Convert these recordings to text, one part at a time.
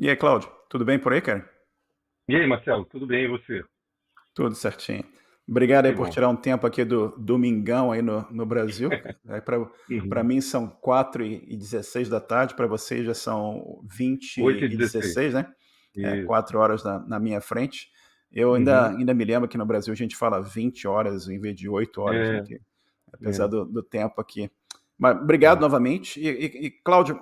E aí, Cláudio, tudo bem por aí, cara? E aí, Marcelo, tudo bem? E você? Tudo certinho. Obrigado aí Que por bom. tirar um tempo aqui do domingão aí no Brasil. Para Uhum. mim são 4h16 da tarde, para vocês já são 20 8 e e 16. 16, né? Isso. 4 horas na minha frente. Eu ainda, Uhum. ainda me lembro que no Brasil a gente fala 20 horas em vez de 8 horas, né? É, Apesar é. do tempo aqui. Mas obrigado Uhum. novamente. Cláudio,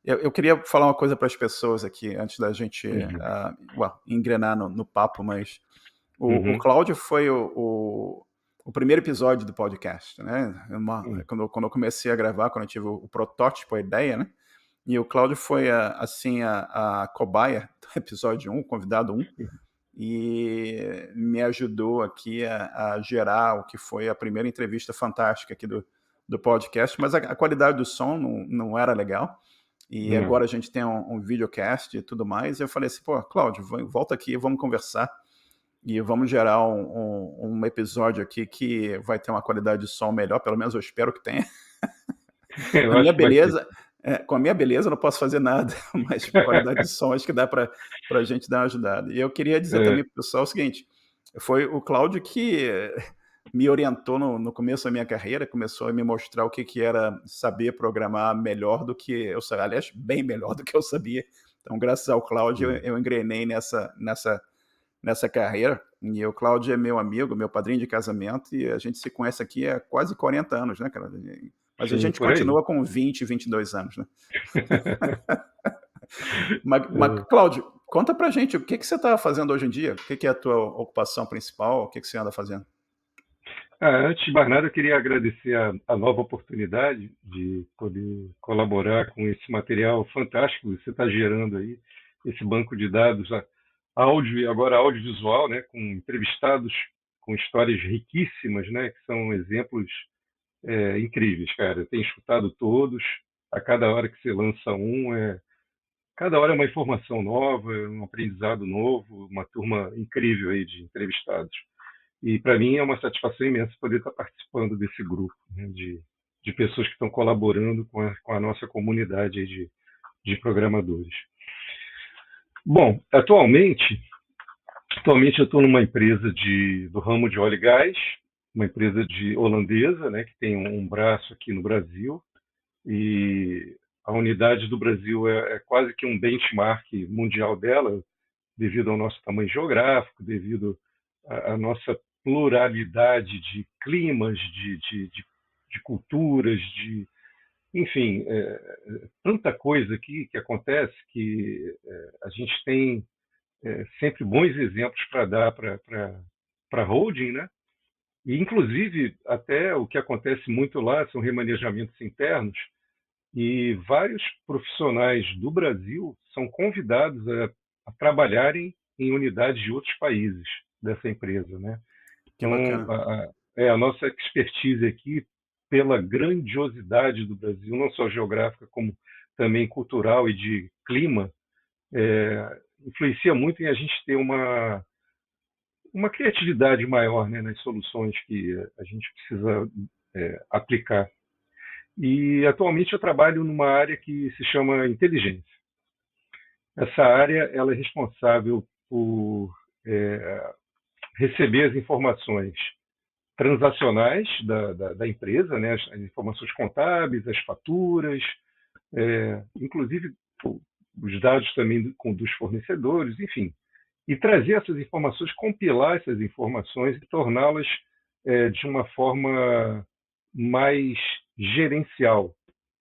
eu queria falar uma coisa para as pessoas aqui, antes da gente Uhum. engrenar no papo, mas o Uhum. Cláudio foi o primeiro episódio do podcast, né? Uhum. Quando eu comecei a gravar, quando eu tive o protótipo, a ideia, né? E o Cláudio foi, assim, a cobaia do episódio um, convidado um, e me ajudou aqui a gerar o que foi a primeira entrevista fantástica aqui do podcast, mas a qualidade do som não era legal. E Não. agora a gente tem um videocast e tudo mais. E eu falei assim, pô, Cláudio, volta aqui, vamos conversar. E vamos gerar um episódio aqui que vai ter uma qualidade de som melhor, pelo menos eu espero que tenha. A Eu minha acho que vai ter. beleza, com a minha beleza eu não posso fazer nada, mas com a qualidade de som acho que dá para a gente dar uma ajudada. E eu queria dizer É, também para o pessoal o seguinte: foi o Cláudio que me orientou no começo da minha carreira, começou a me mostrar o que era saber programar melhor do que eu sabia, aliás, bem melhor do que eu sabia. Então, graças ao Cláudio, sim. eu engrenei nessa carreira. E o Cláudio é meu amigo, meu padrinho de casamento, e a gente se conhece aqui há quase 40 anos, né, cara? Mas a Sim, gente por aí. continua com 20, 22 anos, né? Mas É. Cláudio, conta pra gente, o que você está fazendo hoje em dia? O que é a tua ocupação principal? O que você anda fazendo? Antes de mais nada, eu queria agradecer a nova oportunidade de poder colaborar com esse material fantástico que você está gerando aí, esse banco de dados, áudio e agora audiovisual, né, com entrevistados com histórias riquíssimas, né, que são exemplos incríveis, cara. Eu tenho escutado todos, a cada hora que você lança cada hora é uma informação nova, é um aprendizado novo, uma turma incrível aí de entrevistados. E para mim é uma satisfação imensa poder estar participando desse grupo, né, de pessoas que estão colaborando com a nossa comunidade aí de programadores. Bom, atualmente eu estou numa empresa do ramo de óleo e gás, uma empresa holandesa, né, que tem um braço aqui no Brasil, e a unidade do Brasil é quase que um benchmark mundial dela, devido ao nosso tamanho geográfico, devido à nossa pluralidade de climas, de culturas, enfim, tanta coisa aqui que acontece que a gente tem sempre bons exemplos para dar para a holding, né? E, inclusive, até o que acontece muito lá são remanejamentos internos, e vários profissionais do Brasil são convidados a trabalharem em unidades de outros países dessa empresa, né? Que Então, bacana. a nossa expertise aqui, pela grandiosidade do Brasil, não só geográfica, como também cultural e de clima, influencia muito em a gente ter uma criatividade maior, né, nas soluções que a gente precisa aplicar. E atualmente eu trabalho numa área que se chama inteligência. Essa área ela é responsável por é, receber as informações transacionais da empresa, né, as informações contábeis, as faturas, inclusive os dados também dos fornecedores, enfim, e trazer essas informações, compilar essas informações e torná-las de uma forma mais gerencial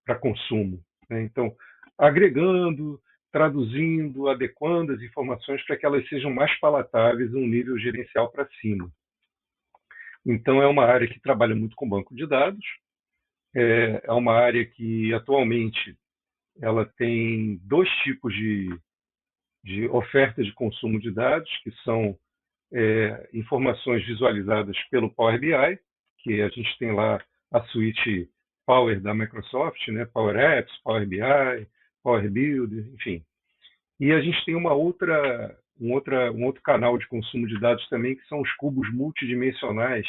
para consumo, né? Então, agregando, traduzindo, adequando as informações para que elas sejam mais palatáveis um nível gerencial para cima. Então, é uma área que trabalha muito com banco de dados, é uma área que atualmente ela tem dois tipos de oferta de consumo de dados, que são informações visualizadas pelo Power BI, que a gente tem lá a suíte Power da Microsoft, né? Power Apps, Power BI, Power Builder, enfim. E a gente tem um outro canal de consumo de dados também, que são os cubos multidimensionais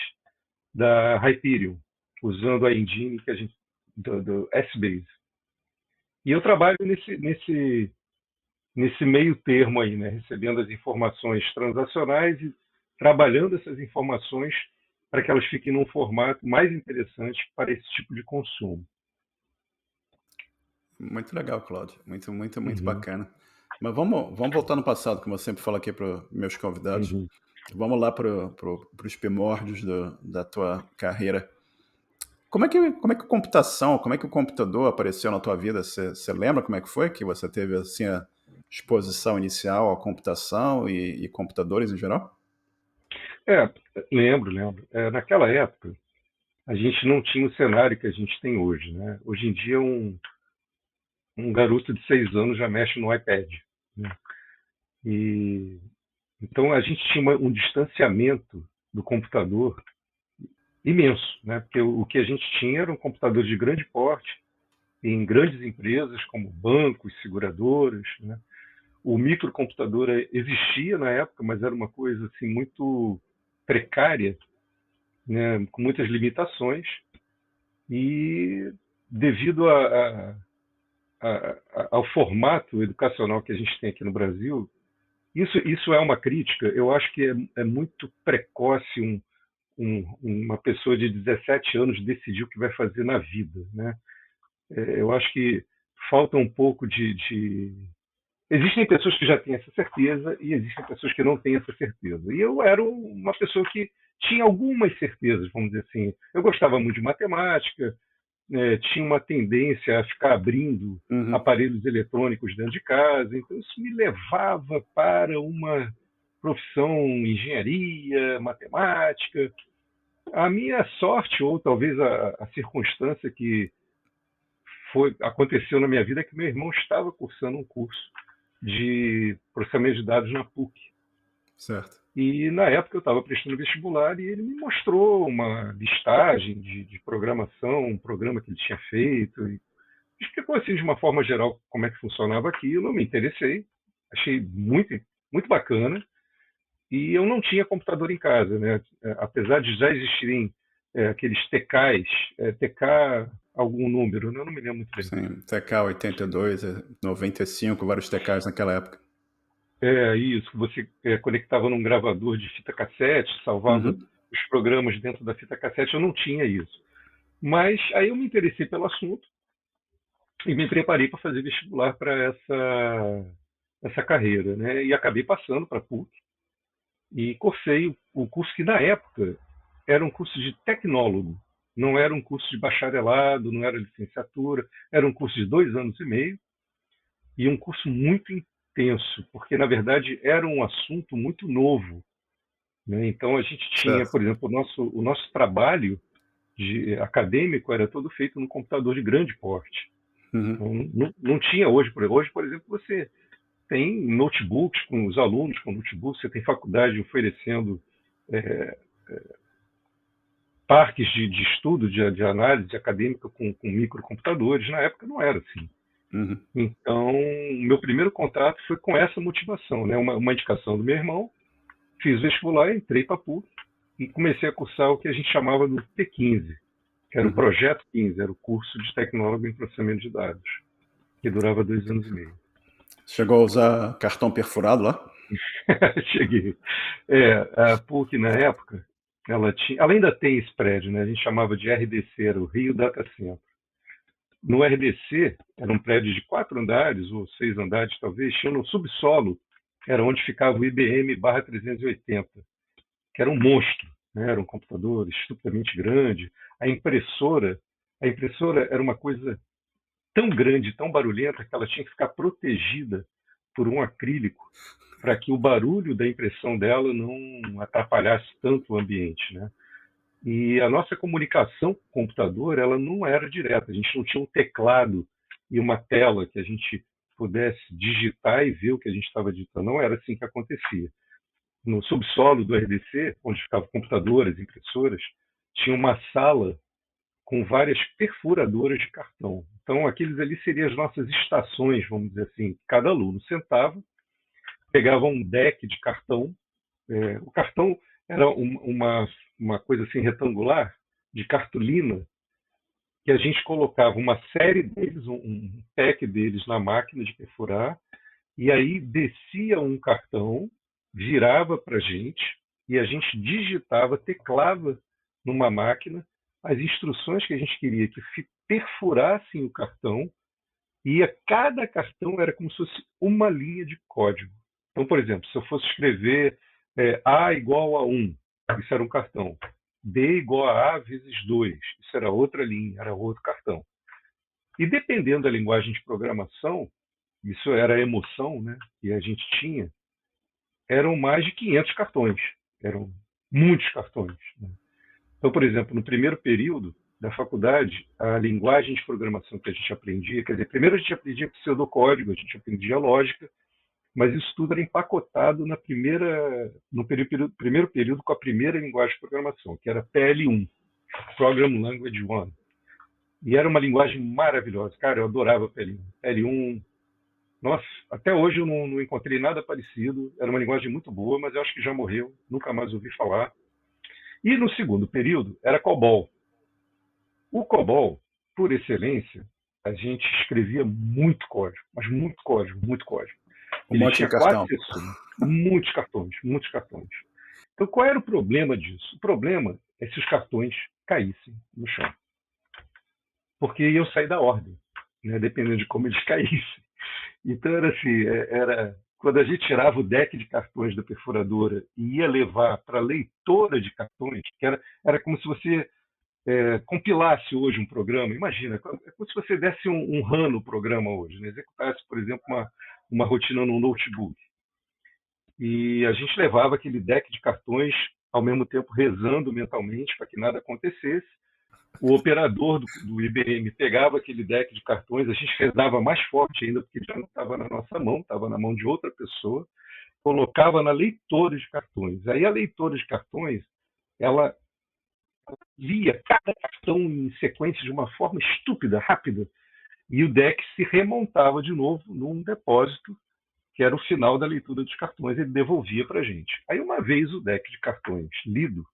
da Hyperion, usando a engine que a gente, do S-Base. E eu trabalho nesse meio termo aí, né, recebendo as informações transacionais e trabalhando essas informações para que elas fiquem num formato mais interessante para esse tipo de consumo. Muito legal, Cláudio. Muito, muito, muito Uhum, bacana. Mas vamos voltar no passado, como eu sempre falo aqui para meus convidados. uhum. Vamos lá para os primórdios da tua carreira. Como é que a computação, como é que o computador apareceu na tua vida? Você lembra como é que foi que você teve assim a exposição inicial à computação e computadores em geral? É, lembro. Naquela época, a gente não tinha o cenário que a gente tem hoje, né? Hoje em dia, um garoto de 6 anos já mexe no iPad, né? E então a gente tinha um distanciamento do computador imenso, né? Porque o que a gente tinha era um computador de grande porte em grandes empresas como bancos, seguradoras, né? O microcomputador existia na época, mas era uma coisa assim muito precária, né? Com muitas limitações e devido ao formato educacional que a gente tem aqui no Brasil, isso é uma crítica. Eu acho que é muito precoce uma pessoa de 17 anos decidir o que vai fazer na vida, né? Eu acho que falta um pouco de. Existem pessoas que já têm essa certeza e existem pessoas que não têm essa certeza. E eu era uma pessoa que tinha algumas certezas, vamos dizer assim. Eu gostava muito de matemática, tinha uma tendência a ficar abrindo Uhum. aparelhos eletrônicos dentro de casa, então isso me levava para uma profissão engenharia, matemática. A minha sorte, ou talvez a circunstância que aconteceu na minha vida, é que meu irmão estava cursando um curso de processamento de dados na PUC. Certo. E na época eu estava prestando vestibular e ele me mostrou uma listagem de programação, um programa que ele tinha feito, e explicou assim de uma forma geral como é que funcionava aquilo. Eu me interessei, achei muito, muito bacana. E eu não tinha computador em casa, né? Apesar de já existirem aqueles TKs, TK algum número, né? Eu não me lembro muito bem. Sim, TK 82, 95, vários TKs naquela época. É isso, você conectava num gravador de fita cassete, salvava Uhum. os programas dentro da fita cassete, eu não tinha isso. Mas aí eu me interessei pelo assunto e me preparei para fazer vestibular para essa carreira, né? E acabei passando para a PUC e cursei o curso que na época era um curso de tecnólogo, não era um curso de bacharelado, não era licenciatura, era um curso de 2 anos e meio e um curso muito intenso, porque na verdade era um assunto muito novo, né? Então a gente tinha, Certo. por exemplo, o nosso trabalho acadêmico era todo feito no computador de grande porte. Uhum. Então, não tinha hoje, por exemplo, você tem notebooks com os alunos com notebooks, você tem faculdade oferecendo é, parques de estudo, de análise acadêmica com microcomputadores. Na época não era assim. Uhum. Então, meu primeiro contato foi com essa motivação, né? Uma indicação do meu irmão, fiz vestibular, entrei para a PUC e comecei a cursar o que a gente chamava do P15, que era o Uhum. Projeto 15, era o curso de tecnólogo em processamento de dados, que durava 2 anos e meio. Chegou a usar cartão perfurado lá? Cheguei. A PUC, na época, ela ainda tem esse prédio, né? A gente chamava de RDC, era o Rio Data Center. No RDC, era um prédio de 4 andares, ou 6 andares talvez, tinha no subsolo, era onde ficava o IBM/380, que era um monstro, né? Era um computador estupidamente grande. A impressora era uma coisa tão grande, tão barulhenta, que ela tinha que ficar protegida por um acrílico para que o barulho da impressão dela não atrapalhasse tanto o ambiente, né? E a nossa comunicação com o computador, ela não era direta. A gente não tinha um teclado e uma tela que a gente pudesse digitar e ver o que a gente estava digitando. Não era assim que acontecia. No subsolo do RDC, onde ficavam computadores, impressoras, tinha uma sala com várias perfuradoras de cartão. Então, aqueles ali seriam as nossas estações, vamos dizer assim. Cada aluno sentava, pegava um deck de cartão. O cartão era uma coisa assim retangular, de cartolina, que a gente colocava uma série deles, um pack deles na máquina de perfurar, E aí descia um cartão, virava para a gente, e a gente digitava, teclava numa máquina as instruções que a gente queria que perfurassem o cartão, e a cada cartão era como se fosse uma linha de código. Então, por exemplo, se eu fosse escrever A igual a 1, isso era um cartão. B igual a A vezes 2, isso era outra linha, era outro cartão. E dependendo da linguagem de programação, isso era a emoção, né, que a gente tinha, eram mais de 500 cartões. Eram muitos cartões, né? Então, por exemplo, no primeiro período da faculdade, a linguagem de programação que a gente aprendia, quer dizer, primeiro a gente aprendia pseudocódigo, a gente aprendia lógica, mas isso tudo era empacotado no primeiro período com a primeira linguagem de programação, que era PL1, Program Language 1. E era uma linguagem maravilhosa. Cara, eu adorava PL1. PL1, nossa, até hoje eu não encontrei nada parecido. Era uma linguagem muito boa, mas eu acho que já morreu. Nunca mais ouvi falar. E no segundo período era COBOL. O COBOL, por excelência, a gente escrevia muito código, mas muito código, muito código. Um monte de cartão. Muitos cartões, muitos cartões. Então, qual era o problema disso? O problema é se os cartões caíssem no chão. Porque iam sair da ordem, né, dependendo de como eles caíssem. Então, era assim, quando a gente tirava o deck de cartões da perfuradora e ia levar para a leitora de cartões, que era como se você compilasse hoje um programa. Imagina, é como se você desse um run no programa hoje, né? Executasse, por exemplo, uma rotina no notebook. E a gente levava aquele deck de cartões, ao mesmo tempo rezando mentalmente para que nada acontecesse. O operador do IBM pegava aquele deck de cartões, a gente rezava mais forte ainda, porque já não estava na nossa mão, estava na mão de outra pessoa, colocava na leitora de cartões. Aí a leitora de cartões, ela lia cada cartão em sequência de uma forma estúpida, rápida, e o deck se remontava de novo num depósito, que era o final da leitura dos cartões, ele devolvia para a gente. Aí, uma vez o deck de cartões lido,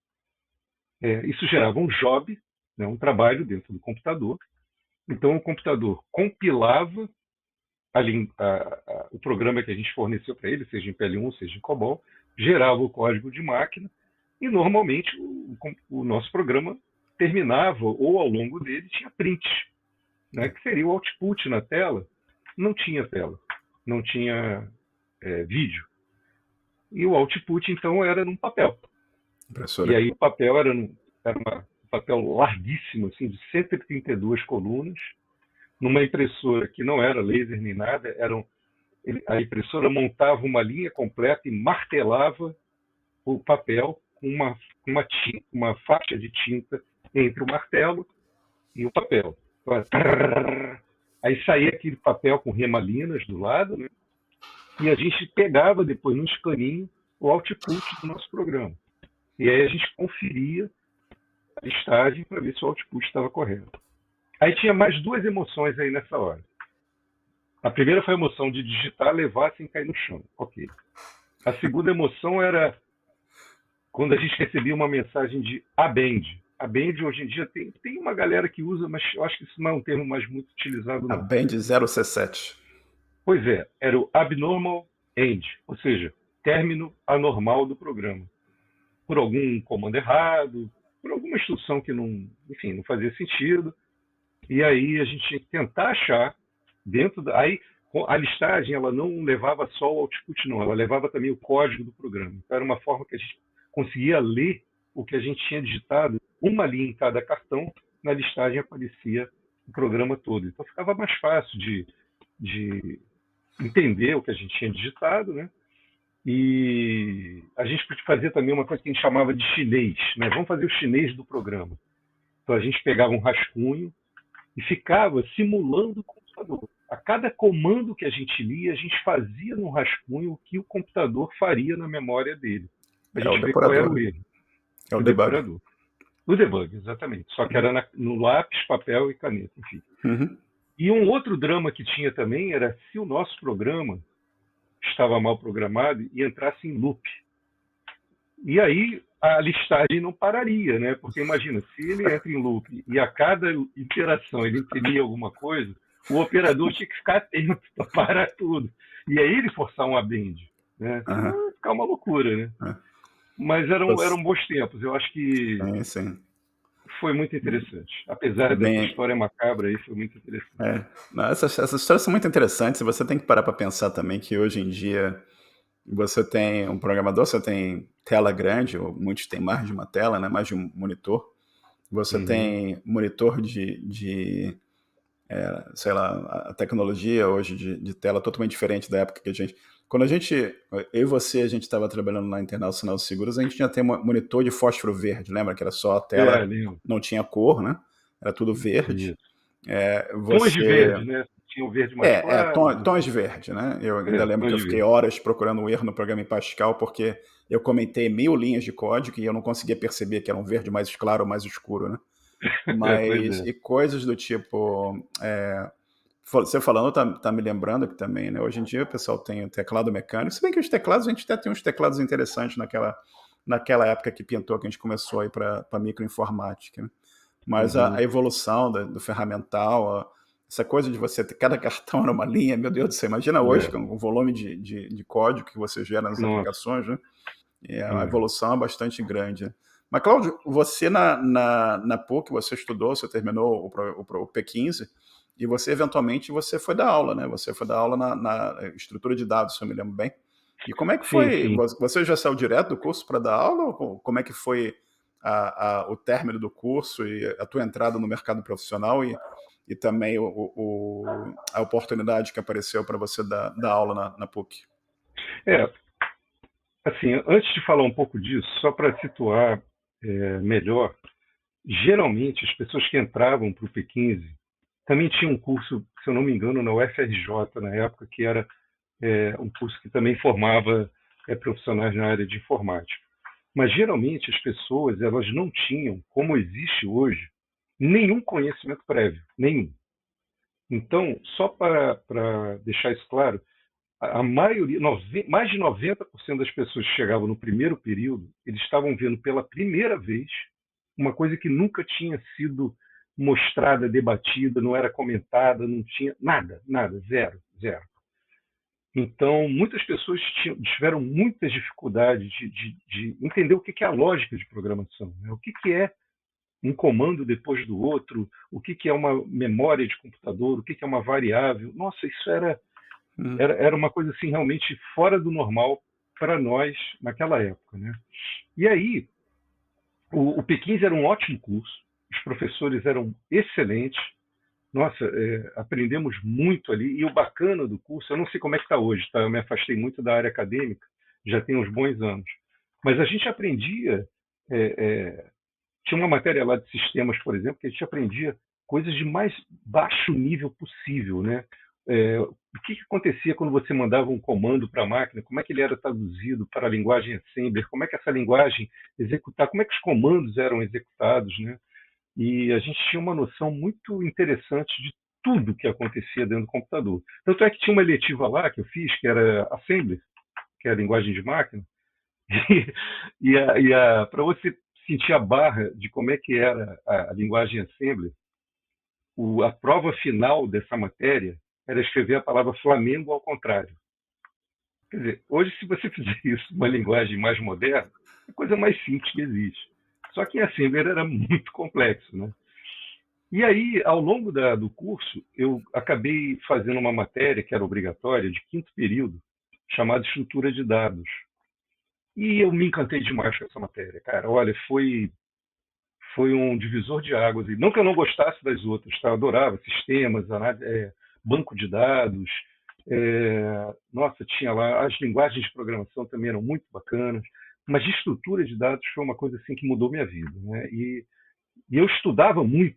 isso gerava um job, né, um trabalho dentro do computador. Então, o computador compilava o programa que a gente forneceu para ele, seja em PL1, seja em COBOL, gerava o código de máquina, e normalmente o nosso programa terminava, ou ao longo dele, tinha print, né, que seria o output na tela. Não tinha tela, não tinha vídeo. E o output, então, era num papel. Impressora. E aí o papel era um papel larguíssimo, assim, de 132 colunas, numa impressora que não era laser nem nada, a impressora montava uma linha completa e martelava o papel com uma faixa de tinta entre o martelo e o papel. Aí saía aquele papel com remalinas do lado, né? E a gente pegava depois num escaninho o output do nosso programa. E aí a gente conferia a listagem para ver se o output estava correto. Aí tinha mais duas emoções aí nessa hora. A primeira foi a emoção de digitar, levar sem cair no chão. Ok. A segunda emoção era quando a gente recebia uma mensagem de abend. Abend hoje em dia tem uma galera que usa, mas eu acho que isso não é um termo mais muito utilizado, não. Abend 0C7. Pois é, era o abnormal end, ou seja, término anormal do programa. Por algum comando errado, por alguma instrução que não fazia sentido. E aí a gente tinha que tentar achar aí a listagem ela não levava só o output, não, ela levava também o código do programa. Então era uma forma que a gente conseguia ler o que a gente tinha digitado, uma linha em cada cartão, na listagem aparecia o programa todo. Então ficava mais fácil de entender o que a gente tinha digitado, né? E a gente podia fazer também uma coisa que a gente chamava de chinês, né? Vamos fazer o chinês do programa. Então a gente pegava um rascunho e ficava simulando o computador. A cada comando que a gente lia, a gente fazia no rascunho o que o computador faria na memória dele. A gente vê qual era o erro. É o debug. O debug, exatamente. Só que era no lápis, papel e caneta, enfim. Uhum. E um outro drama que tinha também era se o nosso programa estava mal programado e entrasse em loop. E aí a listagem não pararia, né? Porque imagina, se ele entra em loop e a cada iteração ele imprimia alguma coisa, o operador tinha que ficar atento para parar tudo. E aí ele forçar um abend, né? Aham. Senão ia ficar uma loucura, né? É. Mas Você- eram bons tempos. Eu acho que Sim, sim. foi muito interessante. É Apesar dessa bem. história macabra aí, foi muito interessante. É. Não, essas histórias são muito interessantes e você tem que parar para pensar também que hoje em dia você tem um programador, você tem tela grande, ou muitos têm mais de uma tela, né? Mais de um monitor. Você Uhum. tem monitor sei lá, a tecnologia hoje de tela totalmente diferente da época que a gente. Quando a gente, eu e você, a gente estava trabalhando na Internacional Seguros, a gente tinha até um monitor de fósforo verde, lembra? Que era só a tela, Lembro. não tinha cor, né? Era tudo verde. Isso. Tons de Você. verde, né? Tinha o verde mais claro. Tons de verde, né? Eu ainda lembro que Tons eu de fiquei verde. horas procurando um erro no programa em Pascal, porque eu comentei 1000 linhas de código e eu não conseguia perceber que era um verde mais claro ou mais escuro, né? Pois Mas, é. e coisas do tipo. Você falando tá me lembrando que também, né? Hoje em dia o pessoal tem o teclado mecânico, se bem que os teclados, a gente até tem uns teclados interessantes naquela época que pintou, que a gente começou aí para microinformática, né? Mas a Uhum. evolução do ferramental, essa coisa de você ter cada cartão era uma linha, meu Deus do céu, imagina hoje É. com o volume de código que você gera nas Nossa. aplicações, né? A É. evolução é bastante grande, né? Mas, Cláudio, você na PUC, você estudou, você terminou o P15, e você, eventualmente, você foi dar aula, né? Você foi dar aula na estrutura de dados, se eu me lembro bem. E como é que Sim, foi? sim. Você já saiu direto do curso para dar aula? Ou como é que foi o término do curso e a tua entrada no mercado profissional e também a oportunidade que apareceu para você dar aula na PUC? É, assim, antes de falar um pouco disso, só para situar melhor, geralmente as pessoas que entravam para o P15 também tinham um curso, se eu não me engano, na UFRJ, na época, que era um curso que também formava profissionais na área de informática. Mas geralmente as pessoas elas não tinham, como existe hoje, nenhum conhecimento prévio, nenhum. Então, só para deixar isso claro, a maioria, mais de 90% das pessoas que chegavam no primeiro período, eles estavam vendo pela primeira vez uma coisa que nunca tinha sido mostrada, debatida, não era comentada, não tinha nada, nada, zero, zero. Então, muitas pessoas tiveram muitas dificuldades de entender o que é a lógica de programação, né? O que é um comando depois do outro, o que é uma memória de computador, o que é uma variável. Nossa, isso Hum. era uma coisa assim realmente fora do normal para nós naquela época, né? E aí, o P15 era um ótimo curso, os professores eram excelentes, nossa, aprendemos muito ali. E o bacana do curso, eu não sei como é que está hoje, tá? Eu me afastei muito da área acadêmica, já tem uns bons anos. Mas a gente aprendia, é, é, tinha uma matéria lá de sistemas, por exemplo, que a gente aprendia coisas de mais baixo nível possível, né? O que acontecia quando você mandava um comando para a máquina? Como é que ele era traduzido para a linguagem assembler? Como é que essa linguagem executar? Como é que os comandos eram executados, né? E a gente tinha uma noção muito interessante de tudo que acontecia dentro do computador. Tanto é que tinha uma eletiva lá que eu fiz, que era Assembler, que é a linguagem de máquina, para você sentir a barra de como é que era a linguagem Assembler, a prova final dessa matéria era escrever a palavra Flamengo ao contrário. Quer dizer, hoje, se você fizer isso numa linguagem mais moderna, é a coisa mais simples que existe. Só que em Assembler era muito complexo, né? E aí, ao longo do curso, eu acabei fazendo uma matéria que era obrigatória, de quinto período, chamada Estrutura de Dados. E eu me encantei demais com essa matéria, cara. Olha, foi um divisor de águas. E não que eu não gostasse das outras, tá? Eu adorava sistemas, banco de dados. Nossa, tinha lá. As linguagens de programação também eram muito bacanas. Mas de estrutura de dados foi uma coisa assim que mudou minha vida, né? E eu estudava muito,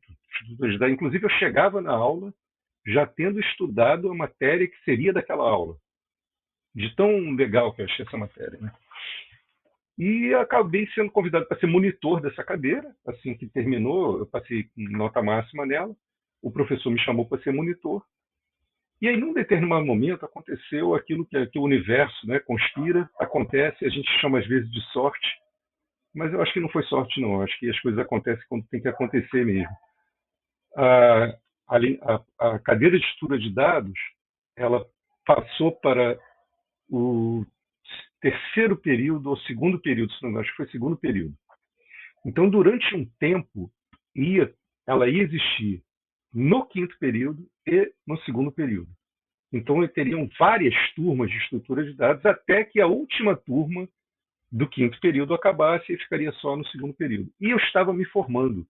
inclusive eu chegava na aula já tendo estudado a matéria que seria daquela aula, de tão legal que eu achei essa matéria, né? E acabei sendo convidado para ser monitor dessa cadeira, assim que terminou, eu passei nota máxima nela, o professor me chamou para ser monitor, e aí num determinado momento aconteceu aquilo que o universo, né, conspira, acontece, a gente chama às vezes de sorte, mas eu acho que não foi sorte não, eu acho que as coisas acontecem quando tem que acontecer mesmo. a cadeira de estrutura de dados, ela passou para o terceiro período ou segundo período, se não me engano, acho que foi segundo período. Então, durante um tempo, ela ia existir no quinto período e no segundo período. Então, teriam várias turmas de estrutura de dados até que a última turma do quinto período acabasse e ficaria só no segundo período. E eu estava me formando.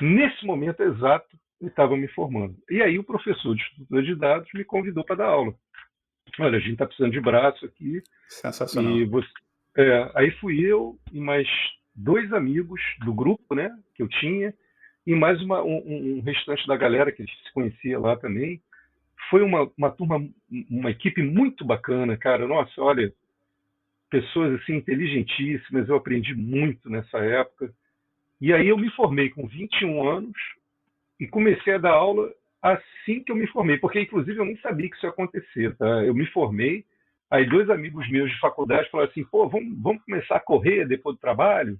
Nesse momento exato, eu estava me formando. E aí o professor de estrutura de dados me convidou para dar aula. Olha, a gente está precisando de braço aqui. Sensacional. E você... aí fui eu e mais 2 amigos do grupo, né, que eu tinha, e mais um restante da galera que a gente se conhecia lá também. Foi uma turma, uma equipe muito bacana, cara. Nossa, olha, pessoas assim inteligentíssimas, eu aprendi muito nessa época. E aí eu me formei com 21 anos e comecei a dar aula assim que eu me formei, porque inclusive eu nem sabia que isso ia acontecer, tá? Eu me formei, aí 2 amigos meus de faculdade falaram assim, pô, vamos começar a correr depois do trabalho?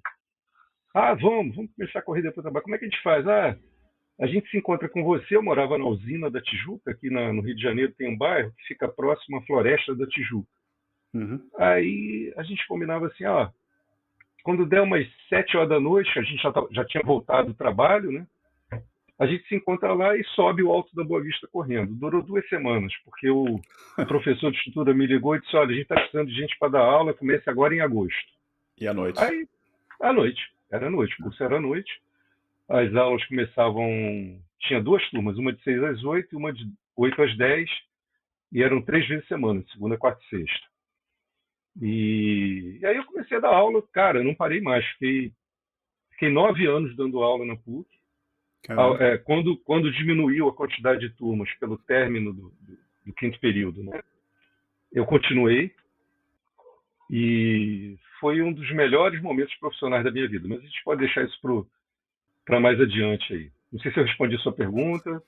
Ah, vamos começar a correr depois do trabalho. Como é que a gente faz? Ah, a gente se encontra com você, eu morava na usina da Tijuca, aqui no Rio de Janeiro tem um bairro que fica próximo à Floresta da Tijuca. Uhum. Aí a gente combinava assim, ó, quando der umas 7 horas da noite, a gente já tinha voltado do trabalho, né? A gente se encontra lá e sobe o Alto da Boa Vista correndo. Durou 2 semanas, porque o professor de estrutura me ligou e disse, olha, a gente está precisando de gente para dar aula, começa agora em agosto. E à noite? Aí, à noite, era noite, o curso era à noite. As aulas começavam, tinha 2 turmas, uma de 6 às 8 e uma de 8 às 10, e eram 3 vezes por semana, segunda, quarta e sexta. E aí eu comecei a dar aula, cara, eu não parei mais, fiquei 9 anos dando aula na PUC. Quando diminuiu a quantidade de turmas pelo término do quinto período, né, eu continuei e foi um dos melhores momentos profissionais da minha vida. Mas a gente pode deixar isso para mais adiante aí. Não sei se eu respondi a sua pergunta.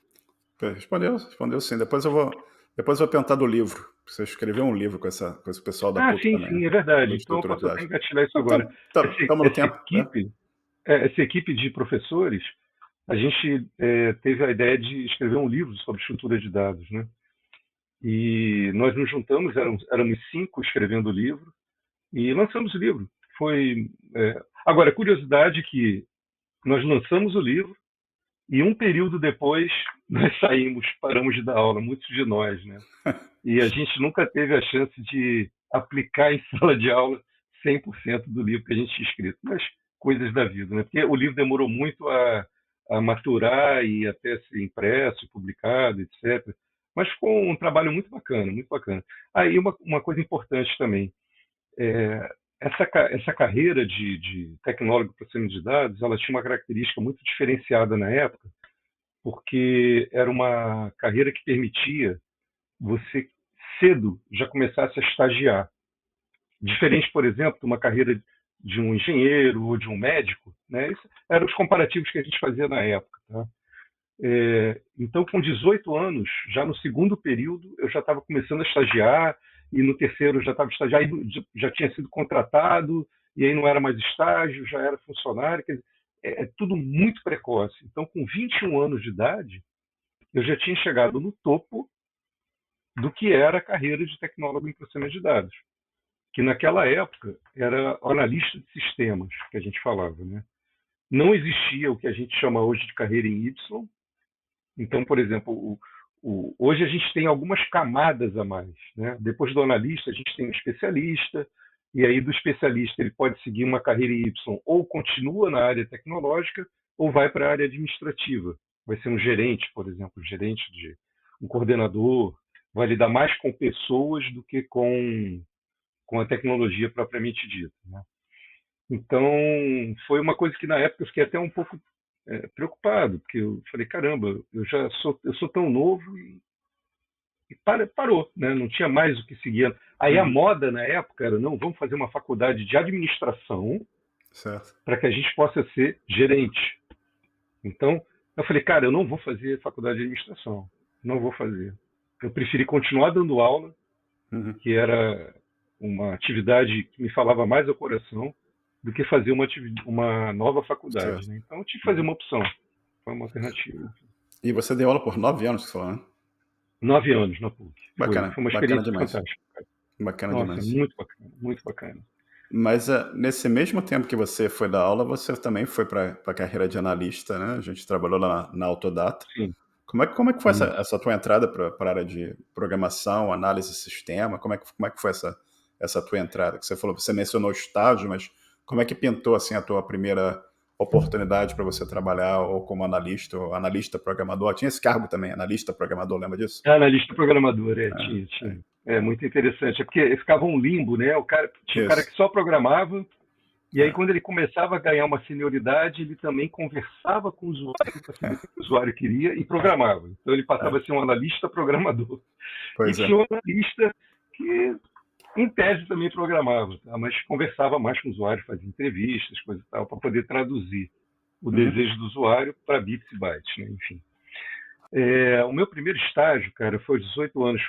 Respondeu sim. Depois eu vou perguntar do livro. Você escreveu um livro com esse pessoal da Ah, PUC sim, também, sim, né? é verdade. Sobre Então eu estrutura de posso até dados. engatilhar isso agora. Estamos no tempo, né? Essa equipe de professores, a gente teve a ideia de escrever um livro sobre estrutura de dados, né? E nós nos juntamos, éramos 5 escrevendo o livro, e lançamos o livro. Agora, curiosidade que nós lançamos o livro, e um período depois nós paramos de dar aula, muitos de nós, né? E a gente nunca teve a chance de aplicar em sala de aula 100% do livro que a gente tinha escrito, mas coisas da vida, né? Porque o livro demorou muito a maturar e até ser impresso, publicado, etc. Mas ficou um trabalho muito bacana, muito bacana. Aí uma coisa importante também, essa carreira de tecnólogo de processamento de dados, ela tinha uma característica muito diferenciada na época, porque era uma carreira que permitia você cedo já começasse a estagiar. Diferente, por exemplo, de uma carreira de um engenheiro ou de um médico, né? Isso eram os comparativos que a gente fazia na época. Tá? Então, com 18 anos, já no segundo período, eu já estava começando a estagiar, e no terceiro eu já estava estagiando, já tinha sido contratado, e aí não era mais estágio, já era funcionário. Quer dizer, é tudo muito precoce. Então, com 21 anos de idade, eu já tinha chegado no topo do que era a carreira de tecnólogo em processamento de dados, que naquela época era analista de sistemas, que a gente falava, né? Não existia o que a gente chama hoje de carreira em Y. Então, por exemplo, hoje a gente tem algumas camadas a mais, né? Depois do analista, a gente tem o especialista, e aí do especialista ele pode seguir uma carreira em Y, ou continua na área tecnológica, ou vai para a área administrativa. Vai ser um gerente, por exemplo, um coordenador, vai lidar mais com pessoas do que com a tecnologia propriamente dita, né? Então, foi uma coisa que na época eu fiquei até um pouco preocupado, porque eu falei, caramba, eu sou tão novo e parou, né? Não tinha mais o que seguir. Aí a moda na época era, não, vamos fazer uma faculdade de administração para que a gente possa ser gerente. Então, eu falei, cara, eu não vou fazer faculdade de administração, não vou fazer. Eu preferi continuar dando aula, que era uma atividade que me falava mais ao coração, do que fazer uma nova faculdade. Né? Então eu tive que fazer uma opção, foi uma alternativa. E você deu aula por 9 anos, que você falou, né? 9 anos na PUC. Foi, Bacana, foi uma bacana experiência demais. fantástica. Bacana Nossa, demais. muito bacana, muito bacana. Mas nesse mesmo tempo que você foi dar aula, você também foi para a carreira de analista, né? A gente trabalhou lá na Autodata. Sim, Como é que foi essa, sim. essa tua entrada para a área de programação, análise de sistema? Como é que foi essa tua entrada? Que você mencionou estágio, mas como é que pintou assim a tua primeira oportunidade para você trabalhar ou como analista ou analista programador? Tinha esse cargo também, analista programador, lembra disso? Analista programador, Ah, tinha, tinha. É muito interessante, é porque ficava um limbo, né? Tinha o cara que isso. só programava, e aí É, quando ele começava a ganhar uma senioridade, ele também conversava com o usuário para saber o que o usuário queria e programava. Então ele passava a é, ser um analista programador. E pois é. tinha um analista que, em tese, também programava, tá? Mas conversava mais com o usuário, fazia entrevistas, coisa e tal, para poder traduzir o Uhum. desejo do usuário para bits e bytes, né? Enfim. O meu primeiro estágio, cara, foi aos 18 anos.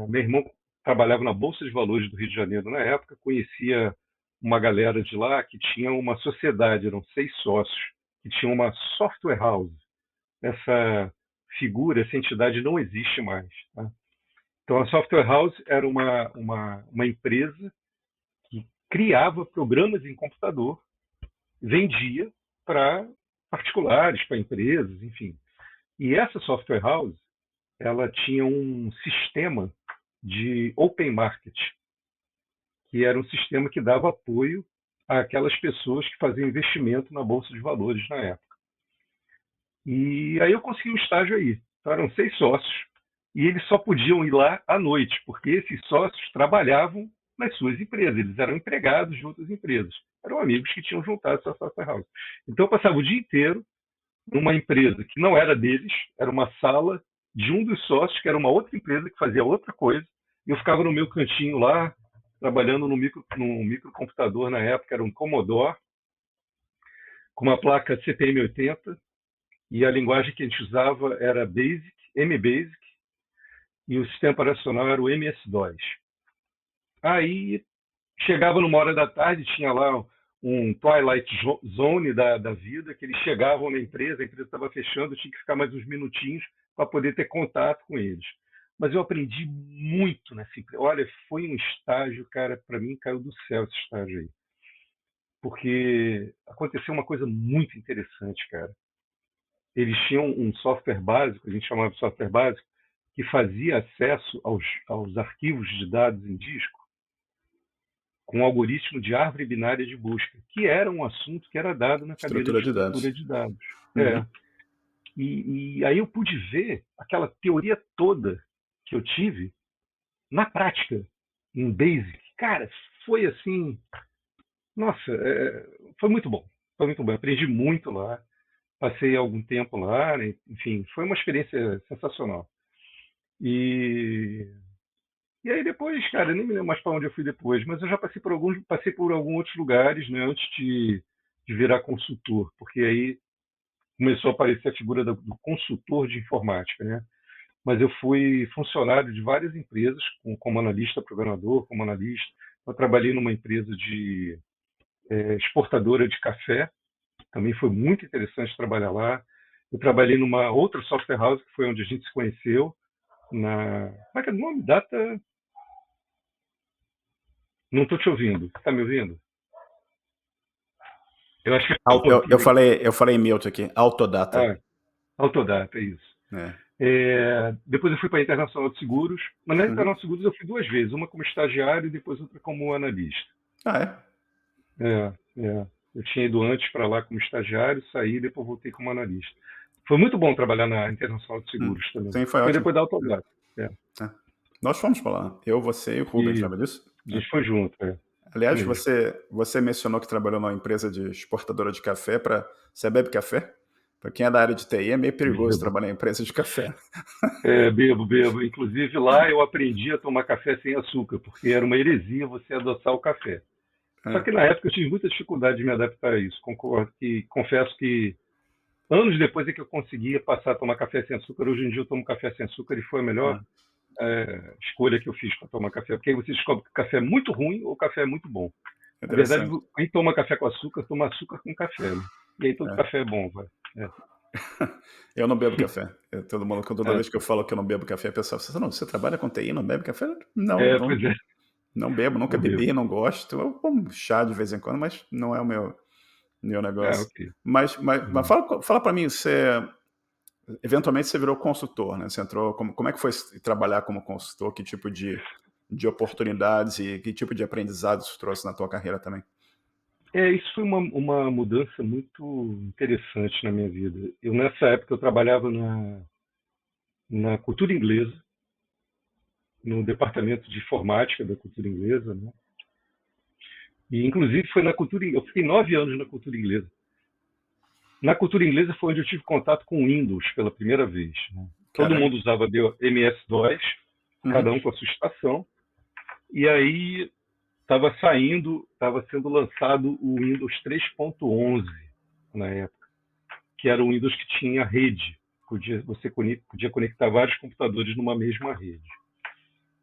Meu irmão trabalhava na Bolsa de Valores do Rio de Janeiro na época, conhecia uma galera de lá que tinha uma sociedade, eram 6 sócios, que tinha uma software house. Essa figura, essa entidade não existe mais. Tá? Então, a software house era uma empresa que criava programas em computador, vendia para particulares, para empresas, enfim. E essa software house ela tinha um sistema de open market, que era um sistema que dava apoio àquelas pessoas que faziam investimento na bolsa de valores na época. E aí eu consegui um estágio aí. Então, eram 6 sócios e eles só podiam ir lá à noite, porque esses sócios trabalhavam nas suas empresas, eles eram empregados de outras empresas, eram amigos que tinham juntado essa software house. Então eu passava o dia inteiro numa empresa que não era deles, era uma sala de um dos sócios, que era uma outra empresa que fazia outra coisa, e eu ficava no meu cantinho lá, trabalhando no microcomputador na época, era um Commodore, com uma placa CPM80, e a linguagem que a gente usava era Basic, MBasic, e o sistema operacional era o MS-DOS. Aí chegava numa hora da tarde, tinha lá um Twilight Zone da vida, que eles chegavam na empresa, a empresa estava fechando, eu tinha que ficar mais uns minutinhos para poder ter contato com eles. Mas eu aprendi muito nessa empresa. Olha, foi um estágio, cara, para mim caiu do céu esse estágio aí. Porque aconteceu uma coisa muito interessante, cara. Eles tinham um software básico, a gente chamava de software básico, que fazia acesso aos arquivos de dados em disco com um algoritmo de árvore binária de busca, que era um assunto que era dado na cadeira de Estrutura de estrutura dados. de dados. É. Uhum. E aí eu pude ver aquela teoria toda que eu tive na prática, em Basic. Cara, foi assim, nossa, foi muito bom. Foi muito bom. Eu aprendi muito lá, passei algum tempo lá, né? Enfim, foi uma experiência sensacional. E E aí depois, cara, eu nem me lembro mais para onde eu fui depois, mas eu já passei por alguns outros lugares, né, antes de virar consultor, porque aí começou a aparecer a figura do consultor de informática, né? Mas eu fui funcionário de várias empresas, como analista programador, como analista. Eu trabalhei numa empresa de exportadora de café, também foi muito interessante trabalhar lá. Eu trabalhei numa outra software house, que foi onde a gente se conheceu, como é que é o nome? Data. Não estou te ouvindo. Está me ouvindo? Eu acho que é um Eu pouquinho. falei mute aqui, Autodata. Ah, Autodata, é isso. É. Depois eu fui para a Internacional de Seguros, mas na Uhum. Internacional de Seguros eu fui 2 vezes, uma como estagiário e depois outra como analista. Ah, é? É, eu tinha ido antes para lá como estagiário, saí e depois voltei como analista. Foi muito bom trabalhar na Internacional de Seguros também. Sim, foi Foi ótimo. depois da Autodata. É. É. Nós fomos para lá. Eu, você e o Rubens, E lembra disso? a É. gente foi junto, isso Aliás, mesmo. você mencionou que trabalhou numa empresa de exportadora de café para. Você bebe café? Para quem é da área de TI, é meio perigoso Bebo. trabalhar em empresa de café. Bebo. Inclusive lá eu aprendi a tomar café sem açúcar, porque era uma heresia você adoçar o café. Só É. que na época eu tive muita dificuldade de me adaptar a isso. Confesso que anos depois é que eu conseguia passar a tomar café sem açúcar. Hoje em dia eu tomo café sem açúcar e foi a melhor É. escolha que eu fiz para tomar café. Porque aí você descobre que o café é muito ruim ou o café é muito bom. Na verdade, Interessante. quem toma café com açúcar, toma açúcar com café. Né? E aí todo É. café é bom. Vai. É. Eu não bebo café. Todo mundo, toda É, vez que eu falo que eu não bebo café, a pessoa fala, não, você trabalha com TI, não bebe café? Não, pois é, não bebo, nunca não bebo. bebi, não gosto. Eu como chá de vez em quando, mas não é o meu É, negócio. ok. Mas Uhum. fala para mim, eventualmente você virou consultor, né? Você entrou, como é que foi trabalhar como consultor? Que tipo de oportunidades e que tipo de aprendizados isso trouxe na tua carreira também? Isso foi uma mudança muito interessante na minha vida. Nessa época, eu trabalhava na cultura inglesa, no departamento de informática da cultura inglesa, né? E, inclusive, foi na cultura. Eu fiquei 9 anos na cultura inglesa. Na cultura inglesa foi onde eu tive contato com o Windows pela primeira vez, né? Todo Caramba. mundo usava MS-DOS, cada Uhum. um com a sua estação. E aí estava sendo lançado o Windows 3.11 na época, que era o Windows que tinha rede. Você podia conectar vários computadores numa mesma rede.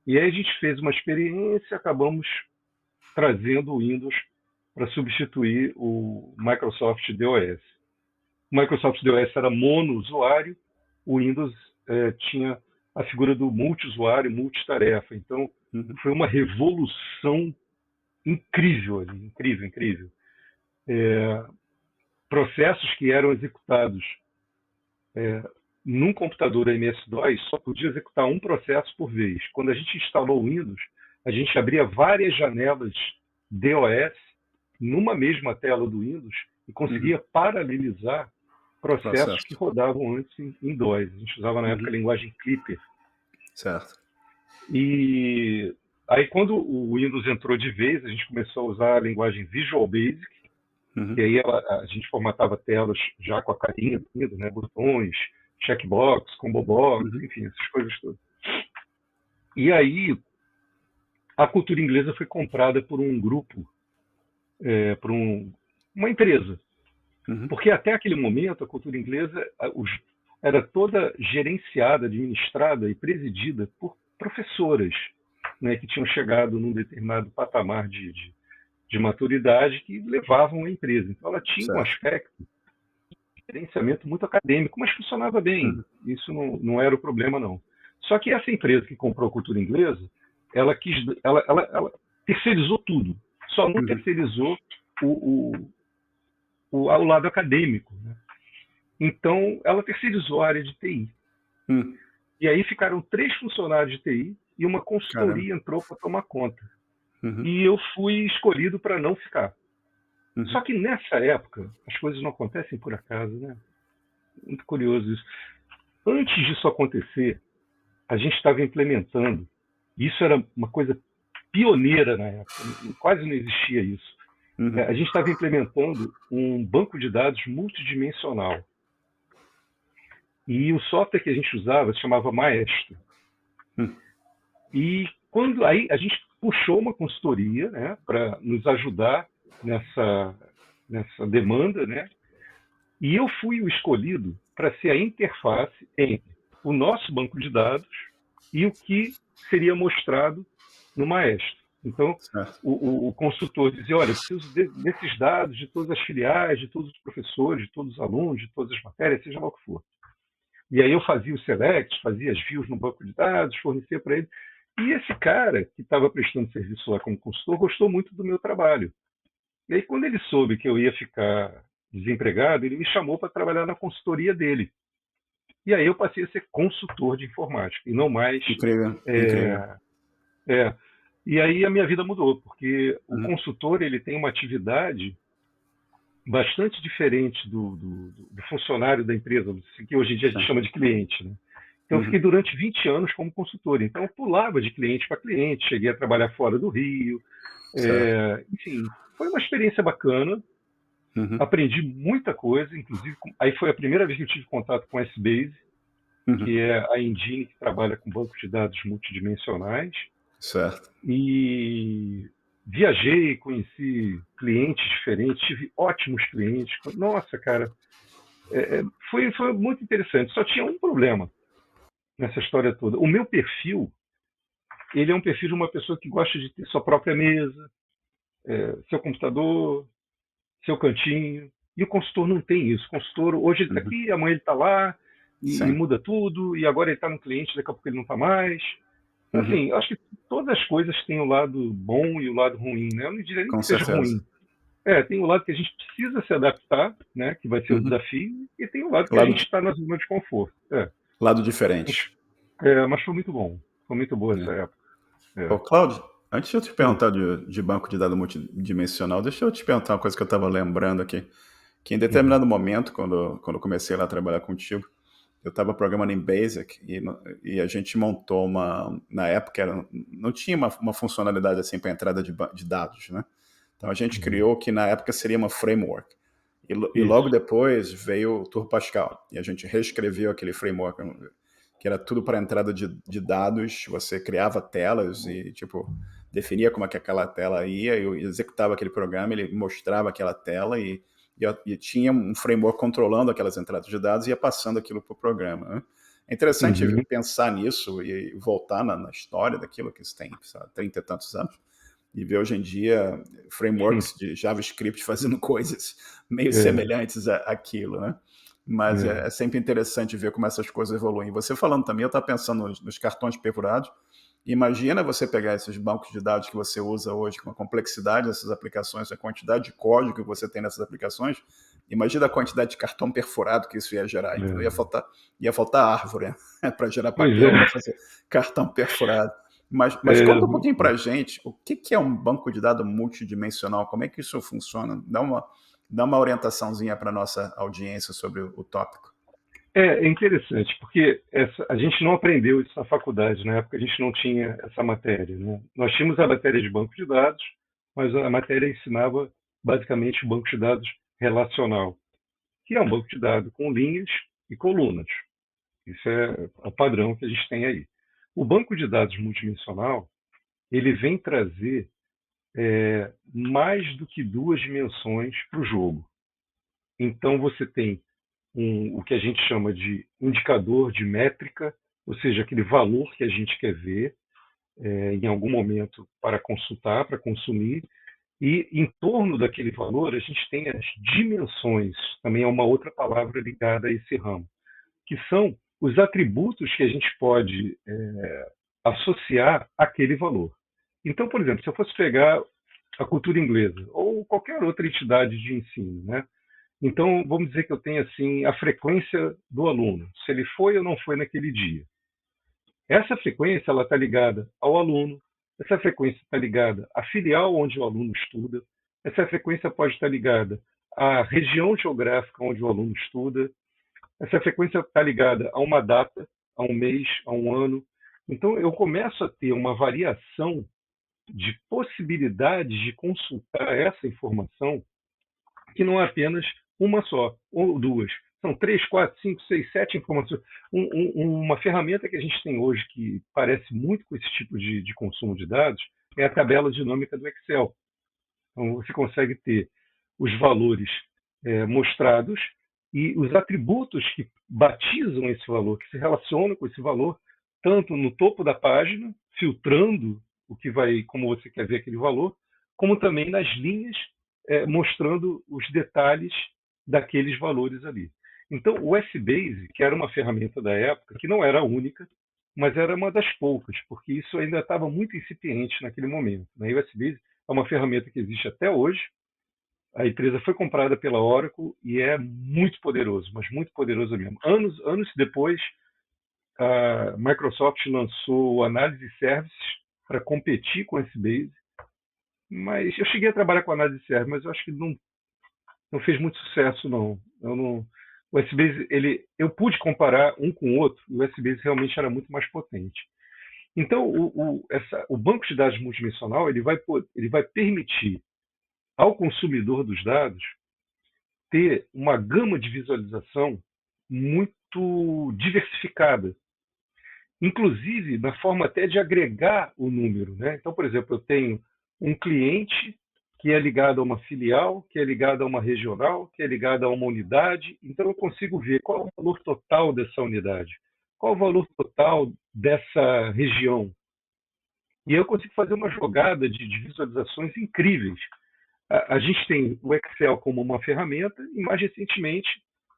E aí a gente fez uma experiência, acabamos trazendo o Windows para substituir o Microsoft DOS. O Microsoft DOS era mono-usuário, o Windows tinha a figura do multi-usuário, multitarefa. Então, Uhum. foi uma revolução incrível ali, incrível, incrível. Processos que eram executados num computador MS-DOS só podia executar um processo por vez. Quando a gente instalou o Windows, a gente abria várias janelas DOS numa mesma tela do Windows e Uhum. conseguia paralelizar processos que Processo. rodavam antes em DOS. A gente usava na época a Uhum. linguagem Clipper. Certo. E aí, quando o Windows entrou de vez, a gente começou a usar a linguagem Visual Basic, e Uhum. aí a gente formatava telas já com a carinha do Windows, né? Botões, checkbox, combo box, Uhum. enfim, essas coisas todas. E aí, a cultura inglesa foi comprada por um grupo, por uma empresa. Uhum. Porque até aquele momento, a cultura inglesa era toda gerenciada, administrada e presidida por professoras, né, que tinham chegado num determinado patamar de maturidade que levavam a empresa. Então, ela tinha um Certo. aspecto de gerenciamento muito acadêmico, mas funcionava bem. Uhum. Isso não era o problema, não. Só que essa empresa que comprou a cultura inglesa, ela terceirizou tudo. Só não Uhum. terceirizou o, ao lado acadêmico. Né? Então, ela terceirizou a área de TI. Uhum. E aí ficaram 3 funcionários de TI e uma Caramba. consultoria entrou para tomar conta. Uhum. E eu fui escolhido para não ficar. Só Uhum. que nessa época, as coisas não acontecem por acaso, né? Muito curioso isso. Antes disso acontecer, a gente estava implementando, isso era uma coisa pioneira na época, quase não existia isso. A Uhum. gente estava implementando um banco de dados multidimensional. E o software que a gente usava se chamava Maestro. Uhum. E quando aí a gente puxou uma consultoria, né, para nos ajudar nessa demanda, né? E eu fui o escolhido para ser a interface entre o nosso banco de dados e o que seria mostrado no Maestro. Então, Certo. o consultor dizia: olha, eu preciso desses dados de todas as filiais, de todos os professores, de todos os alunos, de todas as matérias, seja lá o que for. E aí eu fazia o select, fazia as views no banco de dados, fornecia para ele. E esse cara, que estava prestando serviço lá como consultor, gostou muito do meu trabalho. E aí, quando ele soube que eu ia ficar desempregado, ele me chamou para trabalhar na consultoria dele. E aí eu passei a ser consultor de informática, e não mais. Incrível, incrível. É, é. E aí a minha vida mudou, porque o Uhum. consultor ele tem uma atividade bastante diferente do funcionário da empresa, que hoje em dia a gente Sim. chama de cliente. Né? Então, eu fiquei Uhum. durante 20 anos como consultor. Então, eu pulava de cliente para cliente, cheguei a trabalhar fora do Rio. Certo. Enfim, foi uma experiência bacana. Uhum. Aprendi muita coisa, inclusive. Aí foi a primeira vez que eu tive contato com a S-Base, Uhum. que é a engine que trabalha com bancos de dados multidimensionais. Certo. E viajei, conheci clientes diferentes, tive ótimos clientes. Nossa, cara, foi muito interessante. Só tinha um problema nessa história toda. O meu perfil, ele é um perfil de uma pessoa que gosta de ter sua própria mesa, seu computador, seu cantinho. E o consultor não tem isso. O consultor, hoje ele está Uhum. aqui, amanhã ele está lá, e Sim. muda tudo, e agora ele está no cliente, daqui a pouco ele não está mais. Então, Uhum. assim, eu acho que todas as coisas têm o lado bom e o lado ruim, né? Eu não diria nem Com que seja certeza. ruim. Tem o lado que a gente precisa se adaptar, né? Que vai ser o Uhum. desafio, e tem o lado que a Lado, gente está na zona de conforto. lado Mas, diferente. mas foi muito bom. Foi muito boa essa É. época. Ô, É. Cláudio, antes de eu te Hum, perguntar de banco de dados multidimensional, deixa eu te perguntar uma coisa que eu estava lembrando aqui. Que em uhum, determinado momento, quando eu comecei lá a trabalhar contigo, eu estava programando em Basic e a gente montou uma. Na época não tinha uma funcionalidade assim para entrada de dados, né? Então a gente uhum. criou o que na época seria uma framework. E logo Isso. depois veio o Turbo Pascal. E a gente reescreveu aquele framework, que era tudo para entrada de dados. Você criava telas e, tipo, definia como é que aquela tela ia, eu executava aquele programa, ele mostrava aquela tela e tinha um framework controlando aquelas entradas de dados e ia passando aquilo para o programa. Né? É interessante Uhum, pensar nisso e voltar na história daquilo que isso tem, sabe, 30 e tantos anos e ver hoje em dia hum, frameworks de JavaScript fazendo coisas meio é, semelhantes àquilo, né? Mas é. é sempre interessante ver como essas coisas evoluem. Você falando também, eu estava pensando nos cartões perfurados. Imagina você pegar esses bancos de dados que você usa hoje, com a complexidade dessas aplicações, a quantidade de código que você tem nessas aplicações. Imagina a quantidade de cartão perfurado que isso ia gerar. Então É. ia faltar árvore, né? Para gerar Pois papel para é. fazer cartão perfurado. Mas É, conta um pouquinho para a gente o que é um banco de dados multidimensional, como é que isso funciona? Dá uma orientaçãozinha para a nossa audiência sobre o tópico. é interessante, porque a gente não aprendeu isso na faculdade. Na época a gente não tinha essa matéria, né? Nós tínhamos a matéria de banco de dados, mas a matéria ensinava basicamente o banco de dados relacional, que é um banco de dados com linhas e colunas. Isso é o padrão que a gente tem aí. O banco de dados multidimensional, ele vem trazer mais do que duas dimensões para o jogo. Então você tem o que a gente chama de indicador de métrica, ou seja, aquele valor que a gente quer ver em algum momento para consultar, para consumir, e em torno daquele valor a gente tem as dimensões, também é uma outra palavra ligada a esse ramo, que são os atributos que a gente pode associar àquele valor. Então, por exemplo, se eu fosse pegar a cultura inglesa ou qualquer outra entidade de ensino, né? Então, vamos dizer que eu tenho assim a frequência do aluno, se ele foi ou não foi naquele dia. Essa frequência ela está ligada ao aluno, essa frequência está ligada à filial onde o aluno estuda, essa frequência pode estar ligada à região geográfica onde o aluno estuda, essa frequência está ligada a uma data, a um mês, a um ano. Então, eu começo a ter uma variação de possibilidades de consultar essa informação que não é apenas uma só ou duas. São três, quatro, cinco, seis, sete informações. Uma ferramenta que a gente tem hoje que parece muito com esse tipo de consumo de dados é a tabela dinâmica do Excel. Então, você consegue ter os valores mostrados e os atributos que batizam esse valor, que se relacionam com esse valor, tanto no topo da página, filtrando o que vai, como você quer ver aquele valor, como também nas linhas, mostrando os detalhes daqueles valores ali. Então, o S-Base, que era uma ferramenta da época, que não era a única, mas era uma das poucas, porque isso ainda estava muito incipiente naquele momento. Né? E o S-Base é uma ferramenta que existe até hoje. A empresa foi comprada pela Oracle e é muito poderoso, mas muito poderoso mesmo. Anos depois, a Microsoft lançou o Analysis Services para competir com o S-Base, mas eu cheguei a trabalhar com Analysis Services, mas eu acho que não fez muito sucesso, não. O S-Base, eu pude comparar um com o outro, e o S-Base realmente era muito mais potente. Então, o banco de dados multidimensional ele vai permitir ao consumidor dos dados ter uma gama de visualização muito diversificada, inclusive na forma até de agregar o número. Né? Então, por exemplo, eu tenho um cliente que é ligado a uma filial, que é ligado a uma regional, que é ligado a uma unidade, então eu consigo ver qual é o valor total dessa unidade, qual é o valor total dessa região. E eu consigo fazer uma jogada de visualizações incríveis. A gente tem o Excel como uma ferramenta e, mais recentemente,